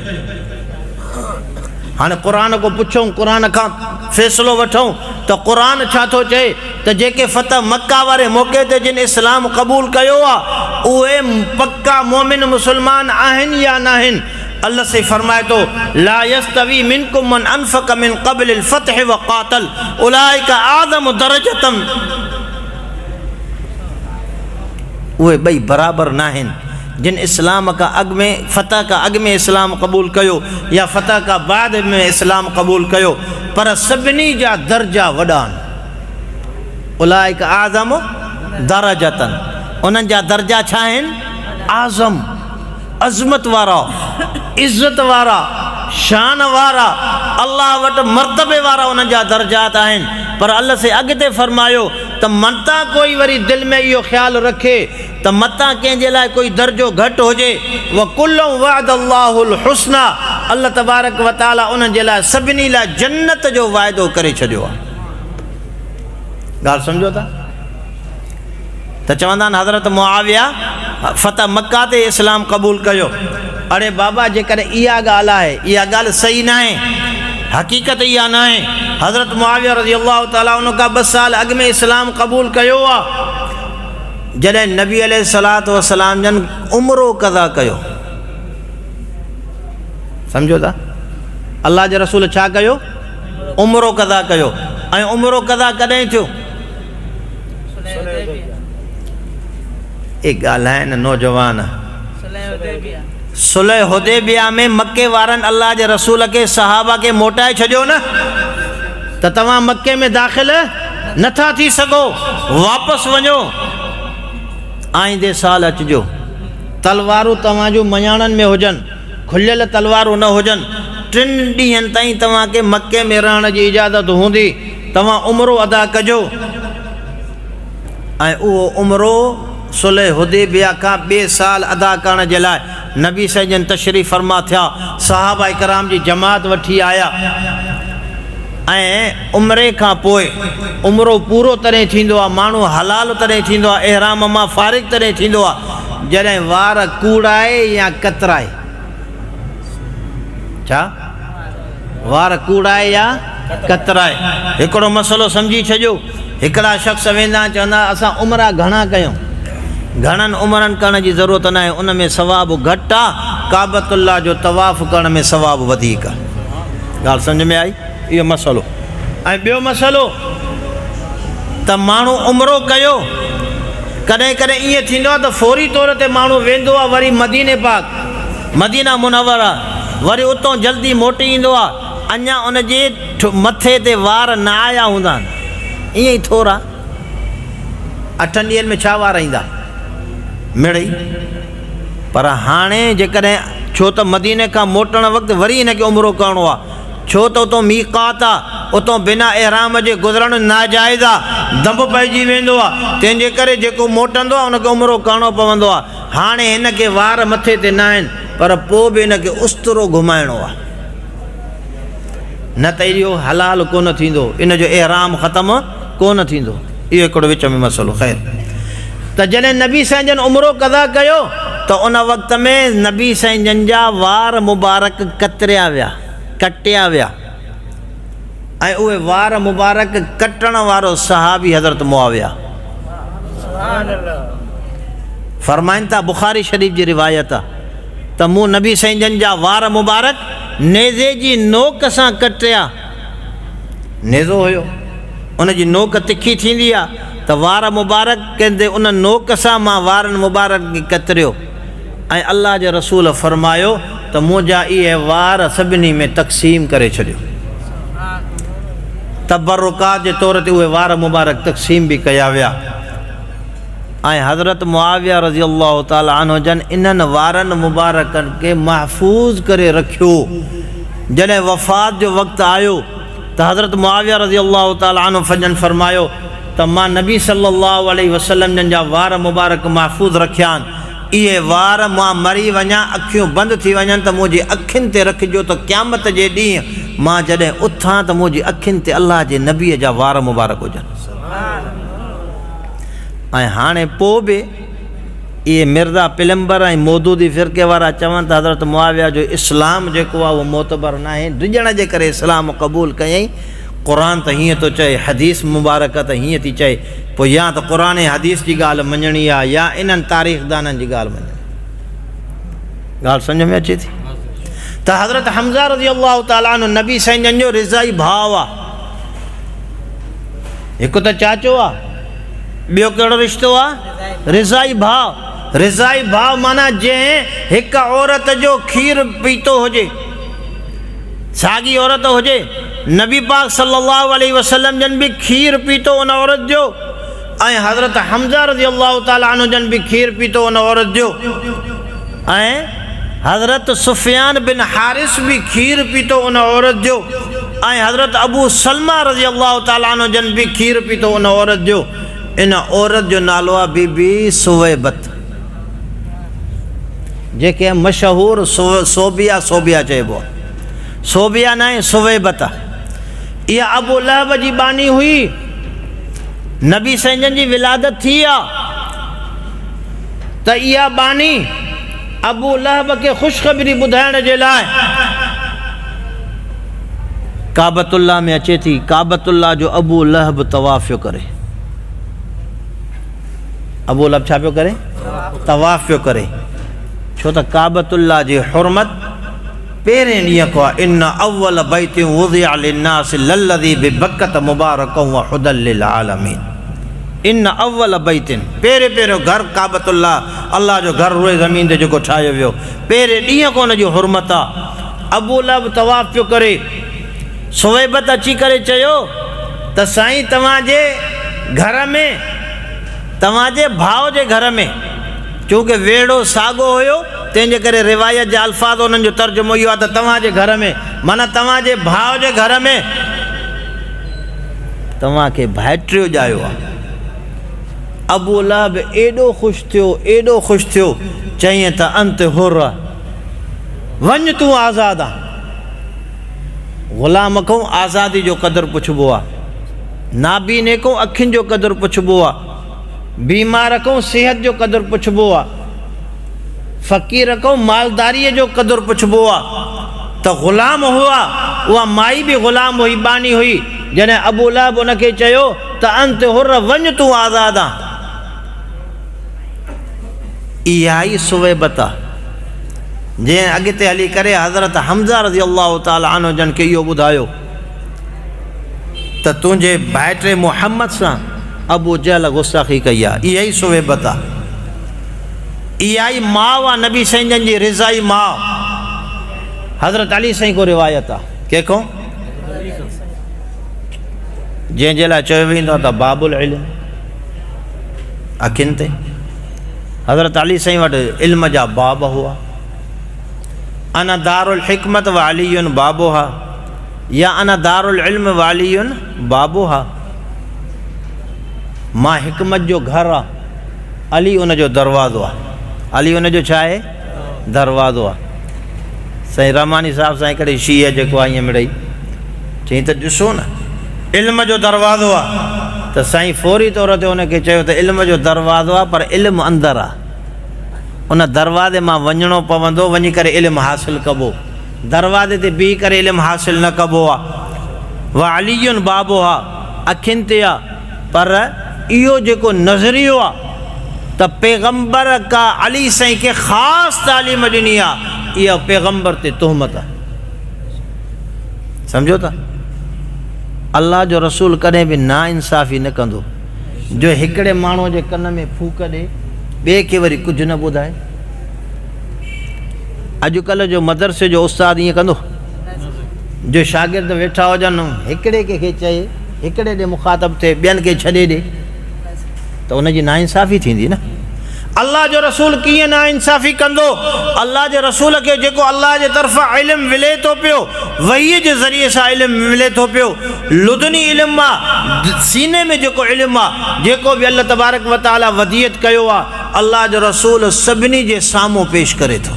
हाणे क़ुर को पुछूं, क़ुर खां फ़ैसिलो वठूं त क़ुर छा थो चए त जेके फ़तह मक्का वारे मौक़े ते जिन इस्लाम क़बूल कयो आहे उहे पक्का मोमिन मुसलमान आहिनि या न आहिनि। अल्लाह से फरमाए तो, ला यस्तवी मिनकुम मन अनफक मिन क़ब्ल अल-फ़त्ह व क़ातल उलाइका आज़म दरजतम। उहे ॿई बराबरि न आहिनि जिन इस्लाम का अॻ में फ़तह का अॻ में इस्लाम क़बूल कयो या फ़तह का बाद में इस्लाम क़बूल कयो, पर सभिनी जा दर्जा वॾा आहिनि। उलाइका आज़म दरजतन, उन्हनि जा दर्जा छा आहिनि? आज़म, अज़मत वारा, इज़्ज़त वारा, शान वारा, अल्लाह वटि मर्तबे वारा उन्हनि जा दर्जात आहिनि। पर अल्लाह से अॻिते फरमायो त मता कोई वरी दिलि में इहो ख़्यालु रखे त मता कंहिंजे लाइ कोई दर्जो घटि हुजे। व कुल्लुम वअदल्लाहुल हुस्ना, अल्लाह तबारक व तआला उन्हनि जे लाइ सभिनी लाइ जन्नत जो वाइदो करे छॾियो आहे। ॻाल्हि सम्झो था? त चवंदा आहिनि हज़रत मुआविया फ़तह मक्का ते इस्लाम क़बूल कयो। अरे बाबा, जेकॾहिं इहा ॻाल्हि आहे, इहा ॻाल्हि सही न आहे, हक़ीक़त इहा न आहे। हज़रत मुआविया रज़ी अल्लाह ताला उन खां 2 साल अॻु में इस्लाम क़बूल कयो आहे, जॾहिं नबी अलैहिस्सलातु वस्सलाम जन उम्रो क़ज़ा कयो। सम्झो था? अल्लाह जे रसूल छा कयो? उम्रो क़ज़ा कयो। ऐं उम्रो क़ज़ा कॾहिं थियो? एक ॻाल्हाइनि नौजवान सुलह हुदैबिया में मके वारनि अल्लाह जे रसूल के सहाबा के मोटाए छॾियो न त तव्हां मके में दाख़िल नथा थी सघो, वापसि वञो, आईंदे साल अचिजो। तलवारूं तव्हांजूं मयाणनि में हुजनि, खुलियल तलवारूं न हुजनि। 3 ॾींहंनि ताईं तव्हांखे मके में रहण जी इजाज़त हूंदी, तव्हां उमिरो अदा कजो। ऐं उहो उमिरो सुलह हुदैबिया खां 2 साल अदा करण जे लाइ नबी सजन तशरीफ़ फरमा थिया, सहाबा इकराम जी जमात वठी आया। ऐं उमिरे खां पोइ उमिरो पूरो तॾहिं थींदो आहे, माण्हू हलाल तॾहिं थींदो आहे, एहराम मां फ़ारिग़ तॾहिं थींदो आहे जॾहिं वार कूड़ाए या कतराए। छा? वार कूड़ाए या कतराए। हिकिड़ो मसइलो सम्झी छॾियो। हिकिड़ा शख़्स वेंदा चवंदा असां उमिरा घणा कयूं, घणनि उमिरनि करण जी ज़रूरत न आहे, उन में सवाबु घटि आहे, काबतुल्लाह जो तवाफ़ करण में सवाबु वधीक आहे। ॻाल्हि सम्झ में आई? इहो मसइलो। ऐं ॿियो मसइलो त माण्हू उमिरो कयो, कॾहिं कॾहिं ईअं थींदो आहे त फौरी तौर ते माण्हू वेंदो आहे वरी मदीने पाक, मदीना मुनव्वरा, वरी उतां जल्दी मोटी ईंदो आहे, अञा उनजे मथे ते वार न आया हूंदा आहिनि, ईअं ई थोरा 8 ॾींहंनि में छा वार ईंदा मिड़ई। पर हाणे जेकॾहिं छो त मदीने खां मोटण वक़्तु वरी हिनखे उमिरो करिणो आहे, छो त उतां मीक़ात आहे, उतां बिना एहराम जे गुज़रणु नाजाइज़ आहे, दंभ पइजी वेंदो आहे, तंहिंजे करे जेको मोटंदो आहे उनखे उमिरो करिणो पवंदो आहे। हाणे हिनखे वार मथे ते न आहिनि, पर पोइ बि हिनखे उस्तरो घुमाइणो आहे, न त इहो हलाल कोन थींदो, इन जो एहराम ख़तमु कोन थींदो। इहो हिकिड़ो विच में मसइलो। ख़ैर, त जॾहिं नबी साईं जन उमिरो क़ज़ा कयो त उन वक़्त में नबी साईं जन जा वार मुबारक कतरिया विया, कटिया विया। ऐं उहे वार मुबारक कटण वारो सहाबी हज़रत मुआविया फरमाइनि था, बुख़ारी शरीफ़ जी रिवायत आहे त मूं नबी साईं जन जा वार मुबारक नेज़े जी नोक सां कटिया। नेज़ो हुयो, उनजी नोक तिखी थींदी आहे त वार मुबारक कंदे उन नोक सां मां वारनि मुबारक खे कतरियो। ऐं अल्लाह जे रसूल फरमायो त मुंहिंजा इहे वार सभिनी में तक़सीम करे छॾियो। तबरुकात जे तौर ते उहे वार मुबारक तक़सीम बि कया विया। ऐं हज़रत मुआविया रज़ी अल्लाह ताला अन्हु जन इन्हनि वारनि मुबारकनि खे महफ़ूज़ करे रखियो। जॾहिं वफ़ात जो वक़्तु आयो त हज़रत मुआविया रज़ी अल्लाह ताला अन्हु जन फरमायो त मां नबी सल्लल्लाहु अलैहि वसल्लम जन जा वार मुबारक महफ़ूज़ रखिया आहिनि। इहे वार मां मरी वञा, अखियूं बंदि थी वञनि त मुंहिंजी अखियुनि ते रखिजो, त क़यामत जे ॾींहुं मां जॾहिं उथां त मुंहिंजी अखियुनि ते अल्लाह जे नबीअ जा वार मुबारक हुजनि। ऐं हाणे पोइ बि इहे मिर्ज़ा पिलंबर ऐं मौदूदी फ़िरके वारा चवनि त हज़रत मुआविया जो इस्लाम जेको आहे उहो मोतबर न आहे, डिॼण जे करे इस्लाम क़बूल कयईं। क़ुर त हीअं थो चए, हदीस मुबारक त हीअं थी चए, पोइ या त क़ुर ऐं हदीस जी ॻाल्हि मञणी आहे या इन्हनि तारीख़दाननि जी ॻाल्हि मञणी। ॻाल्हि सम्झ में अचे थी त हज़रत हमज़ा रज़ी अल्लाह ताला अन्हु नबी साईं जन जो रिज़ाई भाउ आहे। हिकु त चाचो आहे, ॿियो कहिड़ो रिश्तो आहे? रिज़ाई भाउ। रिज़ाई भाउ माना जंहिं हिकु औरत जो खीर पीतो हुजे, साॻी औरत हुजे, नबी पाक सल्लल्लाहु अलैहि वसल्लम जन बि खीर पीतो उन औरत जो, ऐं हज़रत हमज़ा रज़ी अल्लाह ताला अन्हु जन बि खीर पीतो उन औरत जो, ऐं हज़रत सुफ़ियान बिन हारिस बि खीर पीतो उन औरत जो, ऐं हज़रत अबू सलमा रज़ी अल्लाह ताला अन्हु जन बि खीर पीतो उन औरत जो। इन औरत जो नालो आहे बीबी सुवैबत, जेके मशहूरु सोबिया चइबो आहे। सोबिया न आहे, सुवैबत आहे। इहा अबू लहब जी बानी हुई। नबी साईं जन जी विलादत थी आहे त इहा बानी अबू लहब खे ख़ुशख़बरी ॿुधाइण जे लाइ काबतुल्लाह में अचे थी। काबतुल्लाह जो अबू लहब तवाफ़ पियो करे। अबू लहब छा पियो करे? तवाफ़ पियो करे। छो त काबतुल्लाह जी हुरमत पहिरें ॾींहं खां इन अव्वल बैतिन वुज़िअ लिन्नास लल्लज़ी बिबक्कत मुबारकन व हुदल लिल आलमीन। इन अव्वल बैतिन, पहिरें पहिरियों घर काबतुल्लाह, अल्लाह जो घर उहे ज़मीन ते जेको ठाहियो वियो, पहिरें ॾींहं खां हुनजी हुरमत आहे। अबू लहब तवाफ़ पियो करे, सुवैबत अची करे चयो त साईं तव्हांजे घर में, तव्हांजे भाउ जे घर में, चूंकि वेड़ो साॻियो हुयो तंहिंजे करे रिवायत जा अल्फाज़ उन्हनि जो तर्जुमो इहो आहे त तव्हांजे घर में, माना तव्हांजे भाउ जे घर में तव्हांखे भाइटियो ॼायो आहे। अबू लहब एॾो ख़ुशि थियो, एॾो ख़ुशि थियो, चईं त अंत हुर, वञ तूं आज़ादु आहे। ग़ुलाम खां आज़ादी जो क़दुरु पुछिबो आहे, नाबीने खां अखियुनि जो क़दुरु पुछिबो आहे, बीमार खां सिहत जो क़दुरु पुछिबो आहे, फ़क़ीर खां मालदारीअ जो क़दुरु पुछिबो आहे। त ग़ुलाम हुआ, उहा माई बि ग़ुलाम हुई, बानी हुई। जॾहिं अबू लहब उनखे चयो त अंत हुर, वञ तूं आज़ादु आहे, इहा ई सुवैबत आहे जंहिं अॻिते हली करे हज़रत हमज़ा रज़ी अल्लाह ताला अन्हु जन खे इहो ॿुधायो त तुंहिंजे भाइटे मुहम्मद सां अबू जहल गुस्ताखी कई आहे। इहा ई सुवैबत आहे, इहा ई माउ आहे नबी साईं जन जी रिज़ाई माउ। हज़रत अली साईं को रिवायत आहे, कंहिंखो, जंहिंजे लाइ चयो वेंदो आहे त बाबुल इल्म, अखियुनि ते। हज़रत अली साईं वटि इल्म जा बाब हुआ। अना दारुल हिकमत व अलीयुन बाबुहा, या अना दारुल इल्म व अलीयुन बाबुहा, मां हिकमत जो घर आहे, अली उन जो दरवाज़ो आहे। अली उन जो छा आहे? दरवाज़ो आहे। साईं रहमानी साहिब सां हिकिड़े शीअ जेको आहे ईअं मिड़ई चई त ॾिसो न, इल्म जो दरवाज़ो आहे। त साईं फौरी तौर ते उनखे चयो त इल्म जो दरवाज़ो आहे, पर इल्मु अंदरि आहे, उन दरवाज़े मां वञिणो पवंदो, वञी करे इल्मु हासिलु कबो, दरवाज़े ते बीह करे इल्मु हासिलु न कबो आहे। व अलीयुन बाबो आहे, अखियुनि ते आहे, पर इहो जेको नज़रियो आहे त पैगंबर का अली साईं खे ख़ासि तालीम ॾिनी आहे, इहा पैगंबर ते तुहमत आहे। सम्झो था, अल्लाह जो रसूल कॾहिं बि ना इंसाफ़ी न कंदो, जो हिकिड़े माण्हूअ जे कन में फूक ॾे, ॿिए खे वरी कुझु न ॿुधाए। अॼुकल्ह जो मदरसे जो उस्ताद ईअं कंदो, जो शागिर्द वेठा हुजनि, हिकिड़े कंहिंखे चए, हिकिड़े ॾे मुखातब थिए, ॿियनि खे छॾे ॾे, त उनजी नाइंसाफ़ी थींदी न। अल्लाह जो रसूल कीअं नाइंसाफ़ी कंदो? अल्लाह जे रसूल खे जेको अल्लाह जे तरफ़ां इल्मु मिले थो पियो, वहीअ जे ज़रिए सां इल्मु मिले थो पियो, लुदनी इल्मु आहे, सीने में जेको इल्मु आहे, जेको बि अल्लाह तबारक व तआला वदियत कयो आहे, अल्लाह जो रसूल सभिनी जे साम्हूं पेश करे थो,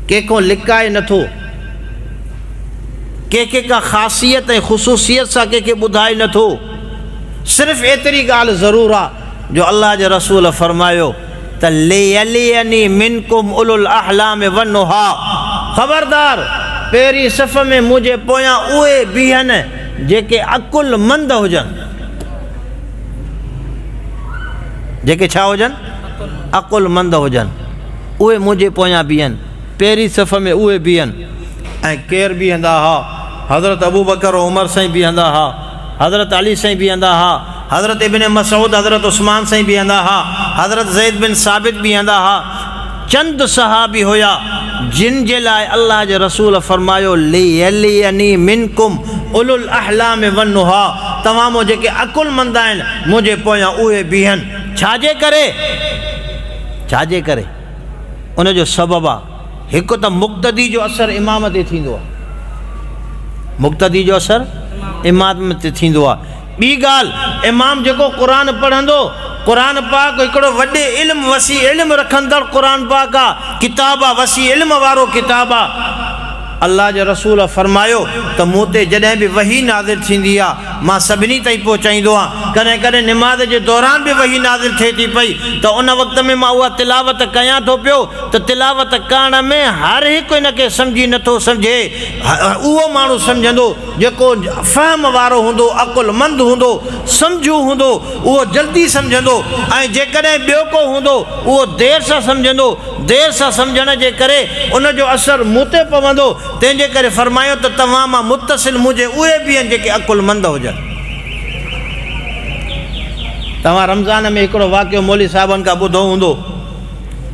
कंहिंखो लिकाए नथो, कंहिंखे का ख़ासियत ऐं ख़ुसूसियत सां कंहिंखे ॿुधाए नथो। सिर्फ़ु एतिरी ॻाल्हि ज़रूरु आहे जो अल्लाह जे रसूल फरमायो त लियलियनी मिनकुम उलुल अहलाम वन्नुहा, ख़बरदार पहिरीं सफ़ में मुंहिंजे पोयां उहे बीहनि जेके अकुल मंद हुजनि। जेके छा हुजनि? अकुल मंद हुजनि, उहे मुंहिंजे पोयां बीहनि, पहिरीं सफ़ में उहे बीहनि। ऐं केरु बीहंदा हुआ? हज़रत अबू बकर उमर साईं बीहंदा हुआ, हज़रत अली साईं बीहंदा हुआ, हज़रत इब्न मसूद, हज़रत उस्मान साईं बीहंदा हुआ, हज़रत ज़ैद बिन साबित बीहंदा हुआ। चंद सहाबी हुया जिन जे लाइ अल्लाह जे रसूल फरमायो लियलियनी मिनकुम उलुल अहलाम वन्नुहा, तव्हां मो जेके अकुलमंद आहिनि मुंहिंजे पोयां उहे बीहनि। छाजे करे? छाजे करे? उन जो सबबु आहे, हिकु त मुक़्तदी जो असरु इमाम ते थींदो आहे, मुक़्तदी जो असरु इमाम ते थींदो आहे। ॿी ॻाल्हि, इमाम जेको क़ुरान पढ़ंदो, क़ुरान पाक हिकिड़ो वॾे इल्मु, वसी इल्मु रखंदड़ क़ुरान पाक आहे, किताब आहे, वसी इल्मु वारो किताब आहे। अल्लाह जे रसूल फरमायो त मूं ते जॾहिं बि वही नाज़िल थींदी आहे, मां सभिनी ताईं पहुचाईंदो आहियां। कॾहिं कॾहिं निमाज़ जे दौरान बि वही नाज़िल थिए थी पई, त उन वक़्त में मां उहा तिलावत कयां थो पियो, त तिलावत करण में हर हिकु इनखे सम्झी नथो सम्झे। उहो माण्हू सम्झंदो जेको फ़हम वारो हूंदो, अकुलमंद हूंदो, सम्झू हूंदो, उहो जल्दी सम्झंदो, ऐं जेकॾहिं ॿियो को हूंदो उहो देरि सां सम्झंदो। देरि सां सम्झण जे करे उन जो असरु मूं ते पवंदो। तंहिंजे करे फरमायो त तव्हां मां मुतसिल मुंहिंजे उहे बि आहिनि जेके अकुलमंद हुजनि। तव्हां रमज़ान में हिकिड़ो वाक़ियो मौली साहिबनि खां ॿुधो हूंदो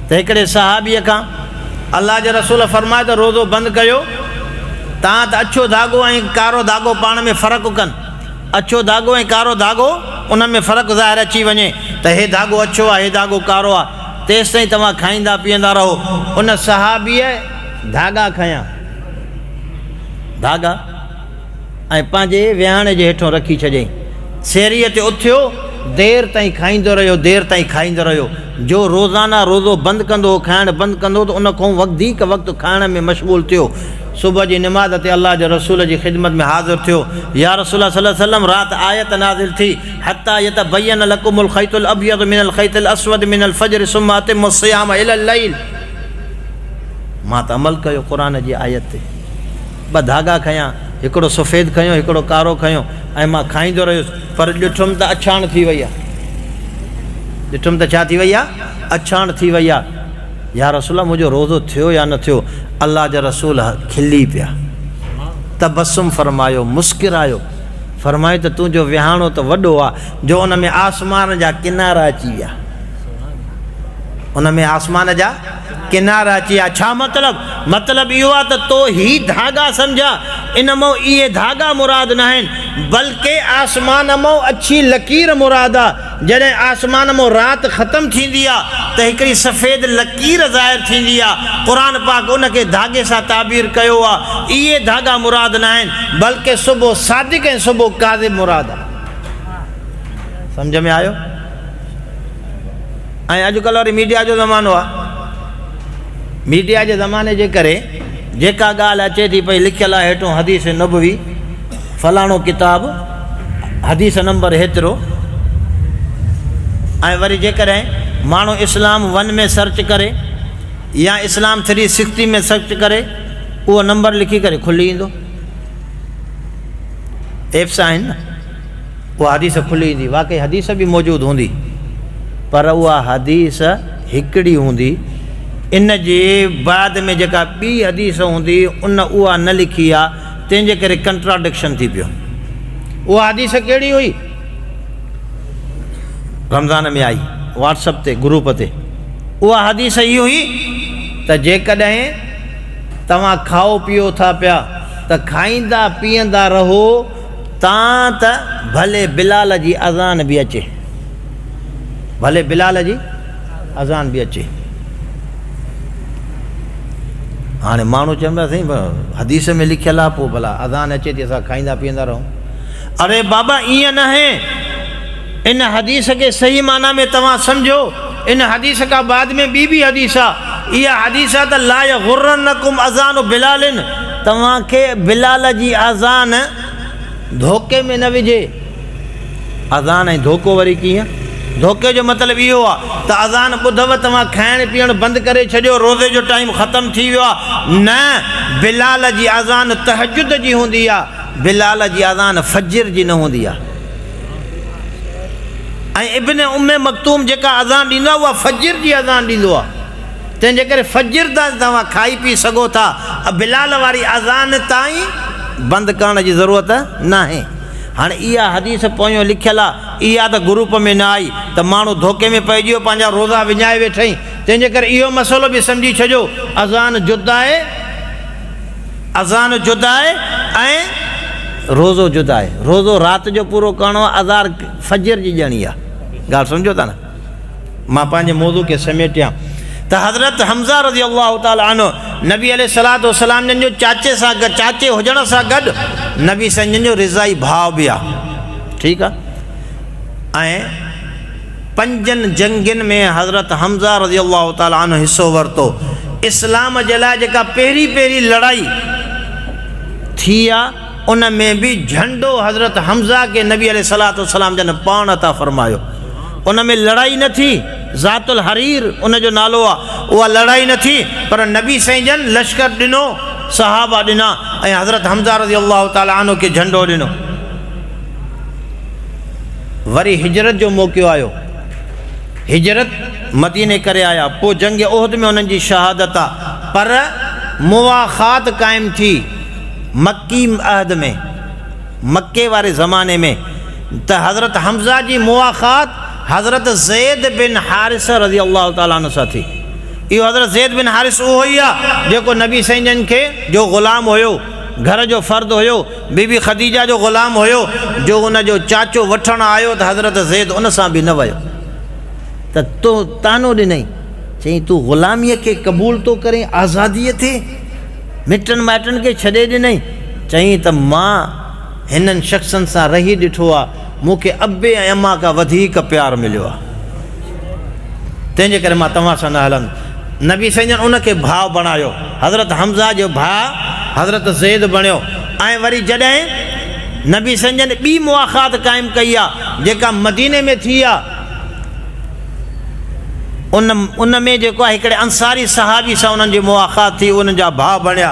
त हिकिड़े सहाबीअ खां अलाह जे रसूल फरमाए त रोज़ो बंदि कयो, तव्हां त अछो धाॻो ऐं कारो धाॻो पाण में फ़र्क़ु कनि, अछो धाॻो ऐं कारो धाॻो उन में फ़र्क़ु ज़ाहिर अची वञे त हे धाॻो अछो आहे, हे धाॻो कारो आहे, तेसि ताईं तव्हां खाईंदा पीअंदा रहो। उन सहाबीअ धाॻा खयां, धाॻा ऐं पंहिंजे विहाणे जे हेठों रखी छॾियईं, सेरीअ ते उथियो, देरि ताईं खाईंदो रहियो, देरि ताईं खाईंदो रहियो। जो रोज़ाना रोज़ो बंदि कंदो हो, खाइणु बंदि कंदो त उन खां वधीक वक़्तु खाइण में मशगूल थियो। सुबुह जी निमाज़ ते अल्लाह जे रसूल जी ख़िदमत में हाज़िर थियो, या रसूल सल्लल्लाहु अलैहि वसल्लम राति आयत नाज़िल थी, हत्ता यतबय्यन लकुमुल ख़ैतुल अब्यद मिनल ख़ैतिल अस्वद मिनल फ़ज्र सुम्मा अतिम्मु सियाम इलल लैल। मां त अमल कयो क़ुरान जी आयत ते, ॿ धाॻा खयां, हिकिड़ो सफ़ेद खयो, हिकिड़ो कारो खयो ऐं मां खाईंदो रहियुसि, पर ॾिठुमि त अछाण थी वई आहे, ॾिठुमि त छा थी वई आहे, अछाण थी वई आहे। या रसूल मुंहिंजो रोज़ो थियो या न थियो? अल्लाह जा रसूल खिली पिया, तबसुम फरमायो, मुस्किरायो, फरमायो त तुंहिंजो विहाणो त वॾो आहे जो उन में आसमान जा किनारा अची विया, उन में आसमान जा किनारा अची विया। छा मतिलबु? मतिलबु इहो आहे त तो ही धाॻा सम्झा, इन मां इहे धाॻा मुराद न आहिनि, बल्कि आसमान मां अछी लकीर मुराद आहे। जॾहिं आसमान मां राति ख़तमु थींदी आहे त हिकिड़ी सफ़ेद लकीर ज़ाहिर थींदी आहे, क़ुरान पाक उनखे धाॻे सां ताबीर कयो आहे। इहे धाॻा मुराद न आहिनि, बल्कि सुबुह सादिक़ ऐं सुबुह काज़िब मुराद आहे। सम्झ में आयो? ऐं अॼुकल्ह वरी मीडिया जो ज़मानो आहे, मीडिया जे ज़माने जे करे जेका ॻाल्हि अचे थी पई, लिखियलु आहे हेठों हदीस नबवी, फलाणो किताब, हदीस नंबर हेतिरो, ऐं वरी जेकॾहिं माण्हू इस्लाम 1 में सर्च करे या इस्लाम 360 में सर्च करे, उहो नंबर लिखी करे खुली ईंदो। एप्स आहिनि न, उहा हदीस खुली ईंदी। वाक़ई हदीस बि मौजूदु हूंदी, पर उहा हदीस हिकिड़ी हूंदी, इन जे बाद में जेका ॿी हदीस हूंदी उन उहा न लिखी आहे, तंहिंजे करे कंट्राडिक्शन थी पियो। उहा हदीस कहिड़ी हुई? रमज़ान में आई, व्हाट्सअप ते, ग्रुप ते। उहा हदीस इहा हुई त जेकॾहिं तव्हां खाओ पीओ था पिया त खाईंदा पीअंदा रहो, तव्हां त भले बिलाल जी अज़ान बि अचे, भले बिलाल जी अज़ान बि अचे। हाणे माण्हू चवंदा साईं हदीस में लिखियलु आहे, पोइ भला अज़ान अचे थी असां खाईंदा पीअंदा रहूं। अरे बाबा ईअं न आहे, इन हदीस के सही माना में तव्हां सम्झो। इन हदीस का बाद में ॿी हदीस आहे, इहा हदीस आहे त ला यग़ुर्रन्नकुम अज़ान बिलालिन, तव्हांखे बिलाल जी अज़ान धोखे में न विझे। अज़ान ऐं धोखो वरी कीअं? धोखे जो मतिलबु इहो आहे त अज़ान ॿुधव तव्हां खाइणु पीअणु बंदि करे छॾियो, रोज़े जो टाइम ख़तमु थी वियो आहे। न, बिलाल जी अज़ान तहजुद जी हूंदी आहे, बिलाल जी अज़ान फज्र जी न हूंदी आहे। ऐं इब्न उम्मे मक्तूम जेका अज़ान ॾींदो आहे उहा फज्र जी अज़ान ॾींदो आहे, तंहिंजे करे फज्र ताईं तव्हां खाई पी सघो था, बिलाल वारी अज़ान ताईं बंदि करण जी ज़रूरत न आहे। हाणे इहा हदीस पोयों लिखियलु आहे, इहा त ग्रुप में न आई त माण्हू धोखे में पइजी वियो, पंहिंजा रोज़ा विञाए वेठई। तंहिंजे करे इहो मसइलो बि सम्झी छॾियो, अज़ान जुदा आहे, अज़ान जुदा आहे ऐं रोज़ो जुदा आहे। रोज़ो राति जो पूरो करिणो आहे, अज़ान फज्र जी ॼणी आहे। ॻाल्हि सम्झो था न? मां पंहिंजे मौज़ू खे समेटियां त हज़रत हमज़ा रज़ी अल्लाह ताला अन्हु नबी अलैहिस्सलातु वस्सलाम जो चाचे सां गॾु, चाचे हुजण सां गॾु नबी संजन जो रिज़ाई भाउ बि आहे, ठीकु आहे। ऐं 5 जंगुनि में हज़रत हमज़ा रज़ी अल्लाह ताला अन्हु हिसो वरितो। इस्लाम जे लाइ जेका पहिरीं लड़ाई थी आहे, उन में बि झंडो हज़रत हमज़ा के नबी अलैहिस्सलातु वस्सलाम जन पाण अता फरमायो। उन में लड़ाई न थी, ज़ातुल हरीर उन जो नालो आहे, उहा लड़ाई न थी, पर नबी साईं जन लश्कर ॾिनो, सहाबा ॾिना ऐं हज़रत हमज़ा रज़ी अल्लाह ताला अन्हु खे झंडो ॾिनो। वरी हिजरत जो मौक़ो आयो, हिजरत मदीने करे आया, पोइ जंग उहद में उन्हनि जी शहादत आहे, पर मुवाख़ात क़ाइमु थी मक्की अहद में, मक्के वारे ज़माने में। त हज़रत हमज़ा जी मुवाख़ात हज़रत ज़ैद बिन हारिस रज़ी अल्लाह ताला अन्हु सां थी। इहो हज़रत ज़ैद बिन हारिस उहो ई आहे जेको नबी साईं जन खे जो ग़ुलाम हुयो, घर जो फ़र्द हुयो, बीबी ख़दीजा जो ग़ुलाम हुयो, जो उन जो चाचो वठणु आयो त हज़रत ज़ैद उन सां बि न वियो त तो तानो ॾिनई, चई तूं ग़ुलामीअ खे क़बूल थो करें, आज़ादीअ ते मिटनि माइटनि खे छॾे ॾिनई। चई त मां हिननि शख़्सनि सां रही ॾिठो आहे, मूंखे अबे ऐं अम्मा खां वधीक प्यारु मिलियो आहे, तंहिंजे करे मां तव्हां सां न हलंदुमि। नबी साईं जन उनखे भाउ बणायो, हज़रत हमज़ा जो भाउ हज़रत ज़ैद बणियो। ऐं वरी जॾहिं नबी साईं जन ॿी मुआख़ात क़ाइमु कई आहे जेका मदीने में थी आहे, उन में जेको आहे हिकिड़े अंसारी सहाबी सां उन्हनि जी मुआख़ात थी, उन्हनि जा भाउ बणिया।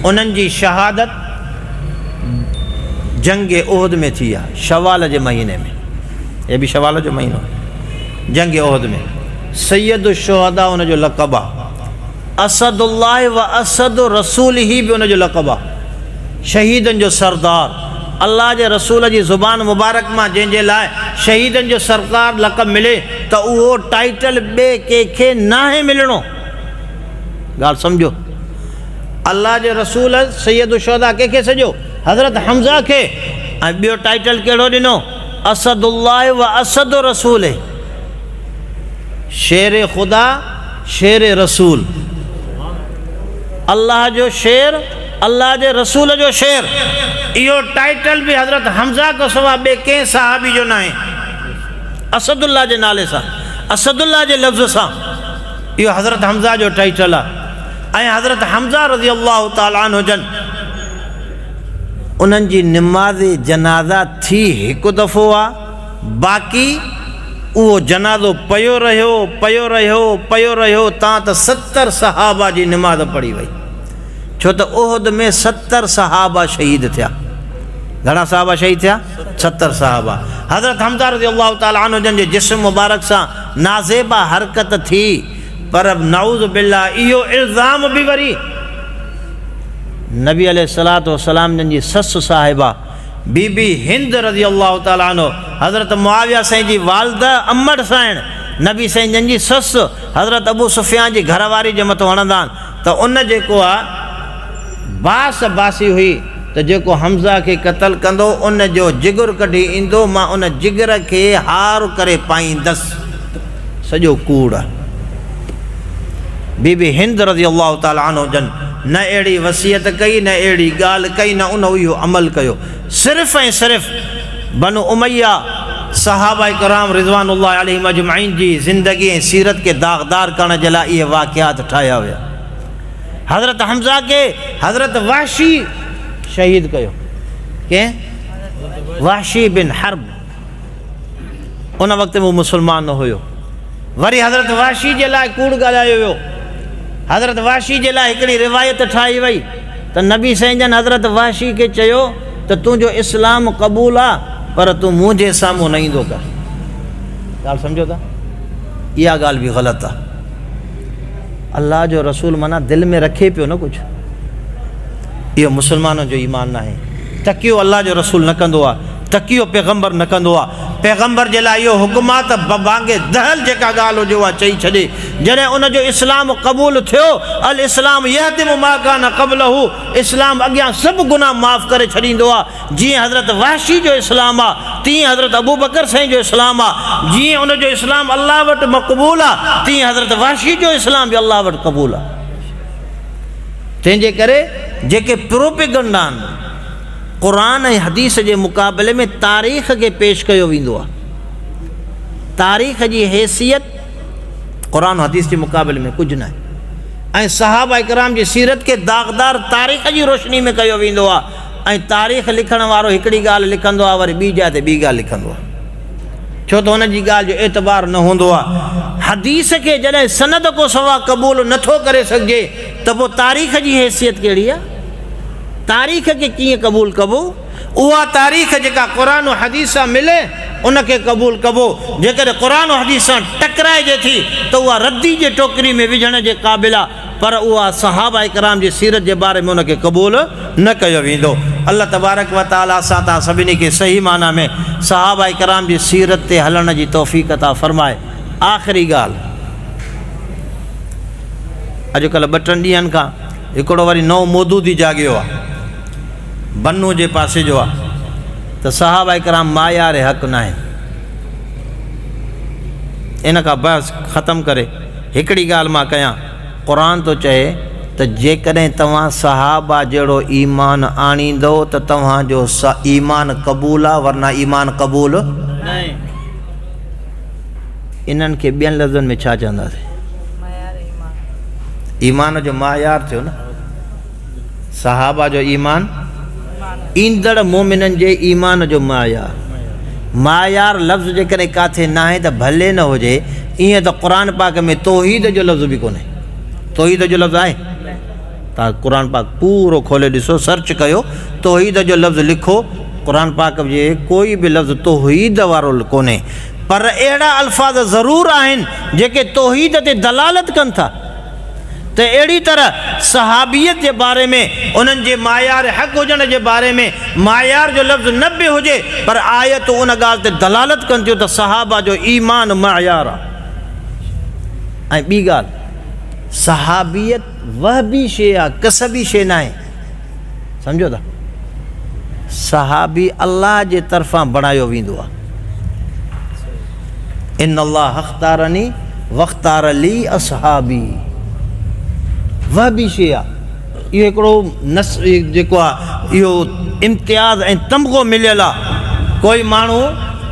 उन्हनि जी शहादत जंग उहद में थी आहे, शवाल जे महीने में, ये बि शवाल जो महीनो, जंग उहद में। सैयद शुहदा उन जो लक़ब आहे, असदुल्लाह व असद रसूल ही बि उन जो लक़ब आहे, शहीदनि जो सरदार। अल्लाह जे रसूल जी ज़ुबान मुबारक मां जंहिंजे लाइ शहीदनि जो सरकार लक़ब मिले त उहो टाइटल ॿिए कंहिंखे नाहे मिलणो। ॻाल्हि सम्झो, अल्लाह जे रसूल सैयद शुहदा कंहिंखे सॼो हज़रत हमज़ा खे, ऐं ॿियो टाइटल कहिड़ो ॾिनो, असदुल्लाह व असद रसूल, शेर ख़ुदा शेर रसूल, अल्लाह जो शेर अल्लाह जे रसूल जो शेर। इहो टाइटल बि हज़रत हमज़ा खां सवाइ ॿिए कंहिं सहाबी जो न आहे, असदुल्लाह जे नाले सां, असदुल्लाह जे लफ़्ज़ सां इहो हज़रत हमज़ा जो टाइटल आहे। ऐं हज़रत हमज़ा रज़ी अल्लाह ताला अन्हु जन उन्हनि जी निमाज़ जनाज़ा थी हिकु दफ़ो आहे, बाक़ी उहो जनाज़ो पियो रहियो पियो रहियो पियो रहियो, तां त 70 सहाबा जी निमाज़ पढ़ी वई, छो त उहद में 70 सहाबा शहीद थिया। घणा सहाबा शहीद थिया? 70 सहाबा। हज़रत हमज़ा रज़ी अल्लाह ताला अन्हु जन जे जिस्म मुबारक सां नाज़ेबा हरकत थी, पर नऊज़ बिल्लाह इहो इल्ज़ाम बि वरी नबी अलैहिस्सलातु वस्सलाम जन जी ससु साहिबा बीबी हिंद रज़ी अल्लाह ताला अन्हु, हज़रत मुआविया साईं जी वालदा अम्मड़ साइण, नबी साईं जन जी ससु हज़रत अबू सुफ़ियान जी घरवारी जे मथां हणंदा आहिनि, त उन जेको आहे बास बासी हुई त जेको हमज़ा खे क़तल कंदो उन जो जिगर कढी ईंदो, मां उन जिगर खे हार करे पाईंदसि, सॼो कूड़ आहे। बीबी हिंद रज़ी अल्लाह ताला अन्हु जन न अहिड़ी वसियत कई, न अहिड़ी ॻाल्हि कई, न उन इहो अमल कयो। सिर्फ़ु ऐं सिर्फ़ु बनु उमैया सहाबा कराम रिज़वानुल्लाह अलैहिम अजमईन जी ज़िंदगी ऐं सीरत खे दाग़दार करण जे लाइ इहे वाक़ियात ठाहिया हुया। हज़रत हमज़ा खे हज़रत वाशी शहीद कयो, कंहिं? वाशी बिन हर्ब, उन वक़्त में उहो मुस्लमान न हुयो। वरी हज़रत वाशी जे लाइ कूड़ ॻाल्हायो वियो, हज़रत वाशी जे लाइ हिकिड़ी रिवायत ठाही वई त नबी साईं जन हज़रत वाशी खे चयो त तुंहिंजो इस्लाम क़बूल आहे, पर तूं मुंहिंजे साम्हूं न ईंदो कर। ॻाल्हि सम्झो था? इहा ॻाल्हि बि ग़लति आहे। अल्लाह जो रसूल माना दिलि में रखे पियो न कुझु, इहो मुस्लमाननि जो ईमान न आहे। तकियो अल्लाह जो रसूल न कंदो आहे, तकियो पैगंबर न कंदो आहे। पैगंबर जे लाइ इहो हुकुम आहे त बबांगे दहल जेका ॻाल्हि हुजे उहा चई छॾे। जॾहिं उनजो इस्लाम क़बूल थियो, अल इस्लाम यहदिमु मा कान क़बलहु, इस्लाम अॻियां सभु गुनाह माफ़ करे छॾींदो आहे। जीअं हज़रत वाशी जो इस्लाम आहे, तीअं हज़रत अबू बकर साईं जो इस्लाम आहे। जीअं उनजो इस्लाम अल्लाह वटि मक़बूल आहे, तीअं हज़रत वाशी जो इस्लाम बि अल्लाह वटि क़बूल आहे। तंहिंजे करे जेके प्रोपेगंडा आहिनि, क़ुरान ऐं हदीस जे मुक़ाबले में तारीख़ खे पेश कयो वेंदो आहे। तारीख़ जी हैसियत क़ुरान हदीस जे मुक़ाबले में कुझु न आहे, ऐं सहाबा इकराम जी सीरत खे दाग़दार तारीख़ जी रोशनी में कयो वेंदो आहे। ऐं तारीख़ लिखण वारो हिकिड़ी ॻाल्हि लिखंदो आहे, वरी ॿी जाइ ते ॿी ॻाल्हि लिखंदो आहे, छो त हुन जी ॻाल्हि जो एतबार न हूंदो आहे। हदीस खे जॾहिं सनद को सवा क़बूल नथो करे सघिजे त पोइ तारीख़ जी हैसियत कहिड़ी आहे? तारीख़ खे कीअं क़बूल कबो? उहा तारीख़ जेका क़ुरान ऐं हदीस सां मिले उनखे क़बूल कबो। जेकॾहिं क़ुरान ऐं हदीस सां टकराइजे थी त उहा रद्दी जे टोकरी में विझण जे क़ाबिल आहे। पर उहा सहाबा इकराम जी सीरत जे बारे में उनखे क़बूल न कयो वेंदो। अल्लाह तबारक व तआला असां तव्हां सभिनी खे सही माना में सहाबा इकराम जी सीरत ते हलण जी तौफ़ीक़ अता फ़रमाए। आख़िरी ॻाल्हि, अॼुकल्ह 2-3 ॾींहंनि खां हिकिड़ो वरी नओं मौदूदी जाॻियो आहे, बन्नू जे पासे जो आहे त सहाबा इकराम मायार हक़ न आहिनि। इन खां बहस ख़तमु करे हिकिड़ी ॻाल्हि मां कयां, क़ुरान थो चए त जेकॾहिं तव्हां सहाबा जहिड़ो ईमान आणींदो त तव्हांजो ईमान क़बूल आहे, वरना ईमान क़बूल न। इन्हनि खे ॿियनि लफ़्ज़नि में छा चवंदासीं? ईमान जो मायार थियो न, सहाबा जो ईमान ईंदड़ मोमिननि जे ईमान जो मायार। मायार लफ़्ज़ जेकॾहिं किथे न आहे त भले न हुजे, ईअं त क़ुरान पाक में तौहीद जो लफ़्ज़ बि कोन्हे। तौहीद जो लफ़्ज़ आहे? तव्हां क़ुरान पाक पूरो खोले ॾिसो, सर्च कयो, तौहीद जो लफ़्ज़ लिखो, क़ुरान पाक जे कोई बि लफ़्ज़ तौहीद वारो कोन्हे। पर अहिड़ा अल्फाज़ ज़रूरु आहिनि जेके तौहीद ते दलालत कनि था। त अहिड़ी तरह सहाबियत जे बारे में, उन्हनि जे मायार हक़ हुजण जे बारे में मायार जो लफ़्ज़ न बि हुजे, पर आयत उन ॻाल्हि ते दलालत कनि थियूं त सहाबा जो ईमान मायार आहे। ऐं ॿी ॻाल्हि, सहाबियत वहबी शइ आहे, कसबी शइ न आहे। सम्झो था, सहाबी अल्लाह जे तरफ़ां बणायो वेंदो आहे। इन अल्लाह अख़्तारनी वख़्तार ली असहाबी, वहबी शइ आहे। इहो हिकिड़ो नस जेको आहे इहो इम्तियाज़ ऐं तमग़ो मिलियल आहे। कोई माण्हू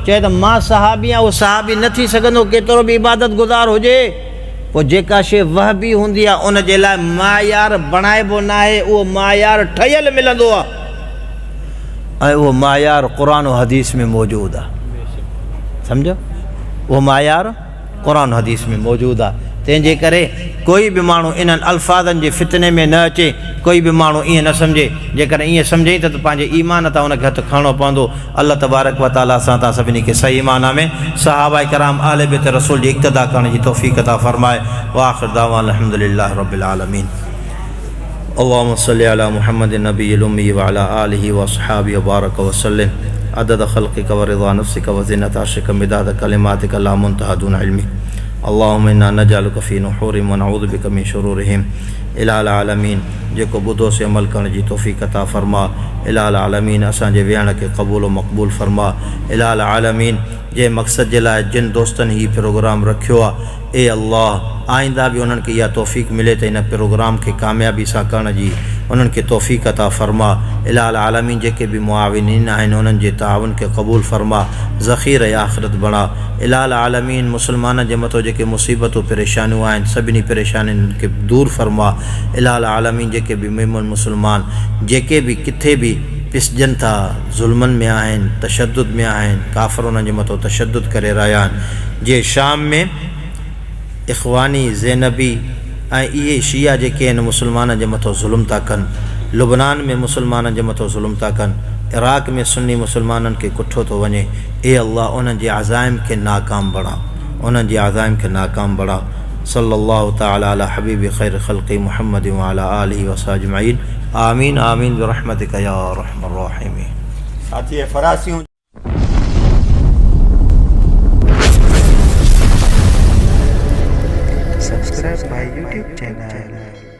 चए त मां सहाबी आहियां, उहो सहाबी न थी सघंदो केतिरो बि इबादत गुज़ार हुजे। पोइ जेका शइ वहबी हूंदी आहे उन जे लाइ मायार बणाइबो न आहे, उहो मायार ठहियल मिलंदो आहे। ऐं उहो मायार क़ुरान और हदीस में मौजूदु आहे। सम्झो, उहो मायार क़ुरान हदीस में मौजूदु आहे। तंहिंजे करे कोई बि माण्हू इन्हनि अल्फाज़नि जे फितने में न अचे, कोई बि माण्हू ईअं न सम्झे। जेकॾहिं ईअं सम्झई त पंहिंजे ईमान तां उनखे हथु खणणो पवंदो। अल्लाह तबारक व तआला असां तव्हां सभिनी खे सही माना में सहाबा इकराम आले बैत रसूल जी इक़्तिदा करण जी तौफ़ीक़ अता फ़रमाए। व आख़िर दावाना अल्हम्दुलिल्लाहि रब्बिल आलमीन। अल्लाहुम्मा सल्लि अला मुहम्मद नबिय्यिल उम्मी व अला आलिहि व अस्हाबिहि व बारक व सल्लिम अदद ख़ल्क़िक व रिज़ा नफ़्सिक व ज़ीनत अर्शिक मिदाद कलिमातिक ला मुंतहा दून इल्मी। अल्लाहुम्मा इन्ना नजअलुक फ़ी नुहूरिहिम व नऊज़ु बिक मिन शुरूरिहिम। इलाहुल आलमीन, जेको ॿुधो से अमल करण जी तौफ़ीक़ अता फ़रमा। इलाहुल आलमीन, असांजे विहण खे क़बूल मक़बूल फ़रमा। इलाहुल आलमीन, जे मक़सद जे लाइ जिन दोस्तनि हीउ प्रोग्राम रखियो आहे, ए अल्लाह आइंदा बि उन्हनि खे इहा तौफ़ीक़ मिले त इन प्रोग्राम खे कामयाबी सां करण जी उन्हनि खे तौफ़ीक़ अता फ़रमा। इलाहुल आलमीन, जेके बि मुआविनीन आहिनि उन्हनि जे ताउन खे क़बूल फ़रमा, ज़ख़ीर ऐं आख़िरत बणा। इलाहुल आलमीन, मुस्लमाननि जे मथां जेके मुसीबतूं परेशानियूं आहिनि सभिनी परेशानियुनि खे दूर फ़रमा। इलाहुल आलमीन, जेके बि मेमन मुस्लमान जेके बि किथे बि पिसजनि था, ज़ुल्मनि में आहिनि, तशद्दुद में आहिनि, काफ़िर उन्हनि जे मथां तशद्दुद करे रहिया आहिनि। जे शाम में इख़वानी ज़ैनबी ऐं इहे शिया जेके आहिनि मुस्लमाननि जे मथां ज़ुल्म था कनि, लुबनान में मुस्लमाननि जे मथां ज़ुल्म था कनि, इराक़ में सुन्नी मुस्लमाननि खे कुठो थो वञे, ए अल्लाह उन्हनि जे अज़ाइम खे नाकाम बणा, उन्हनि जे अज़ाइम खे नाकाम बणा। सल्लल्लाहु तआला अला हबीबि ख़ैर ख़ल्क़ि मुहम्मद व अला आलिहि व सहाबिहि अजमईन। आमीन आमीन बिरहमतिक या अरहमर राहिमीन। साथी फरासियों Subscribe my YouTube channel.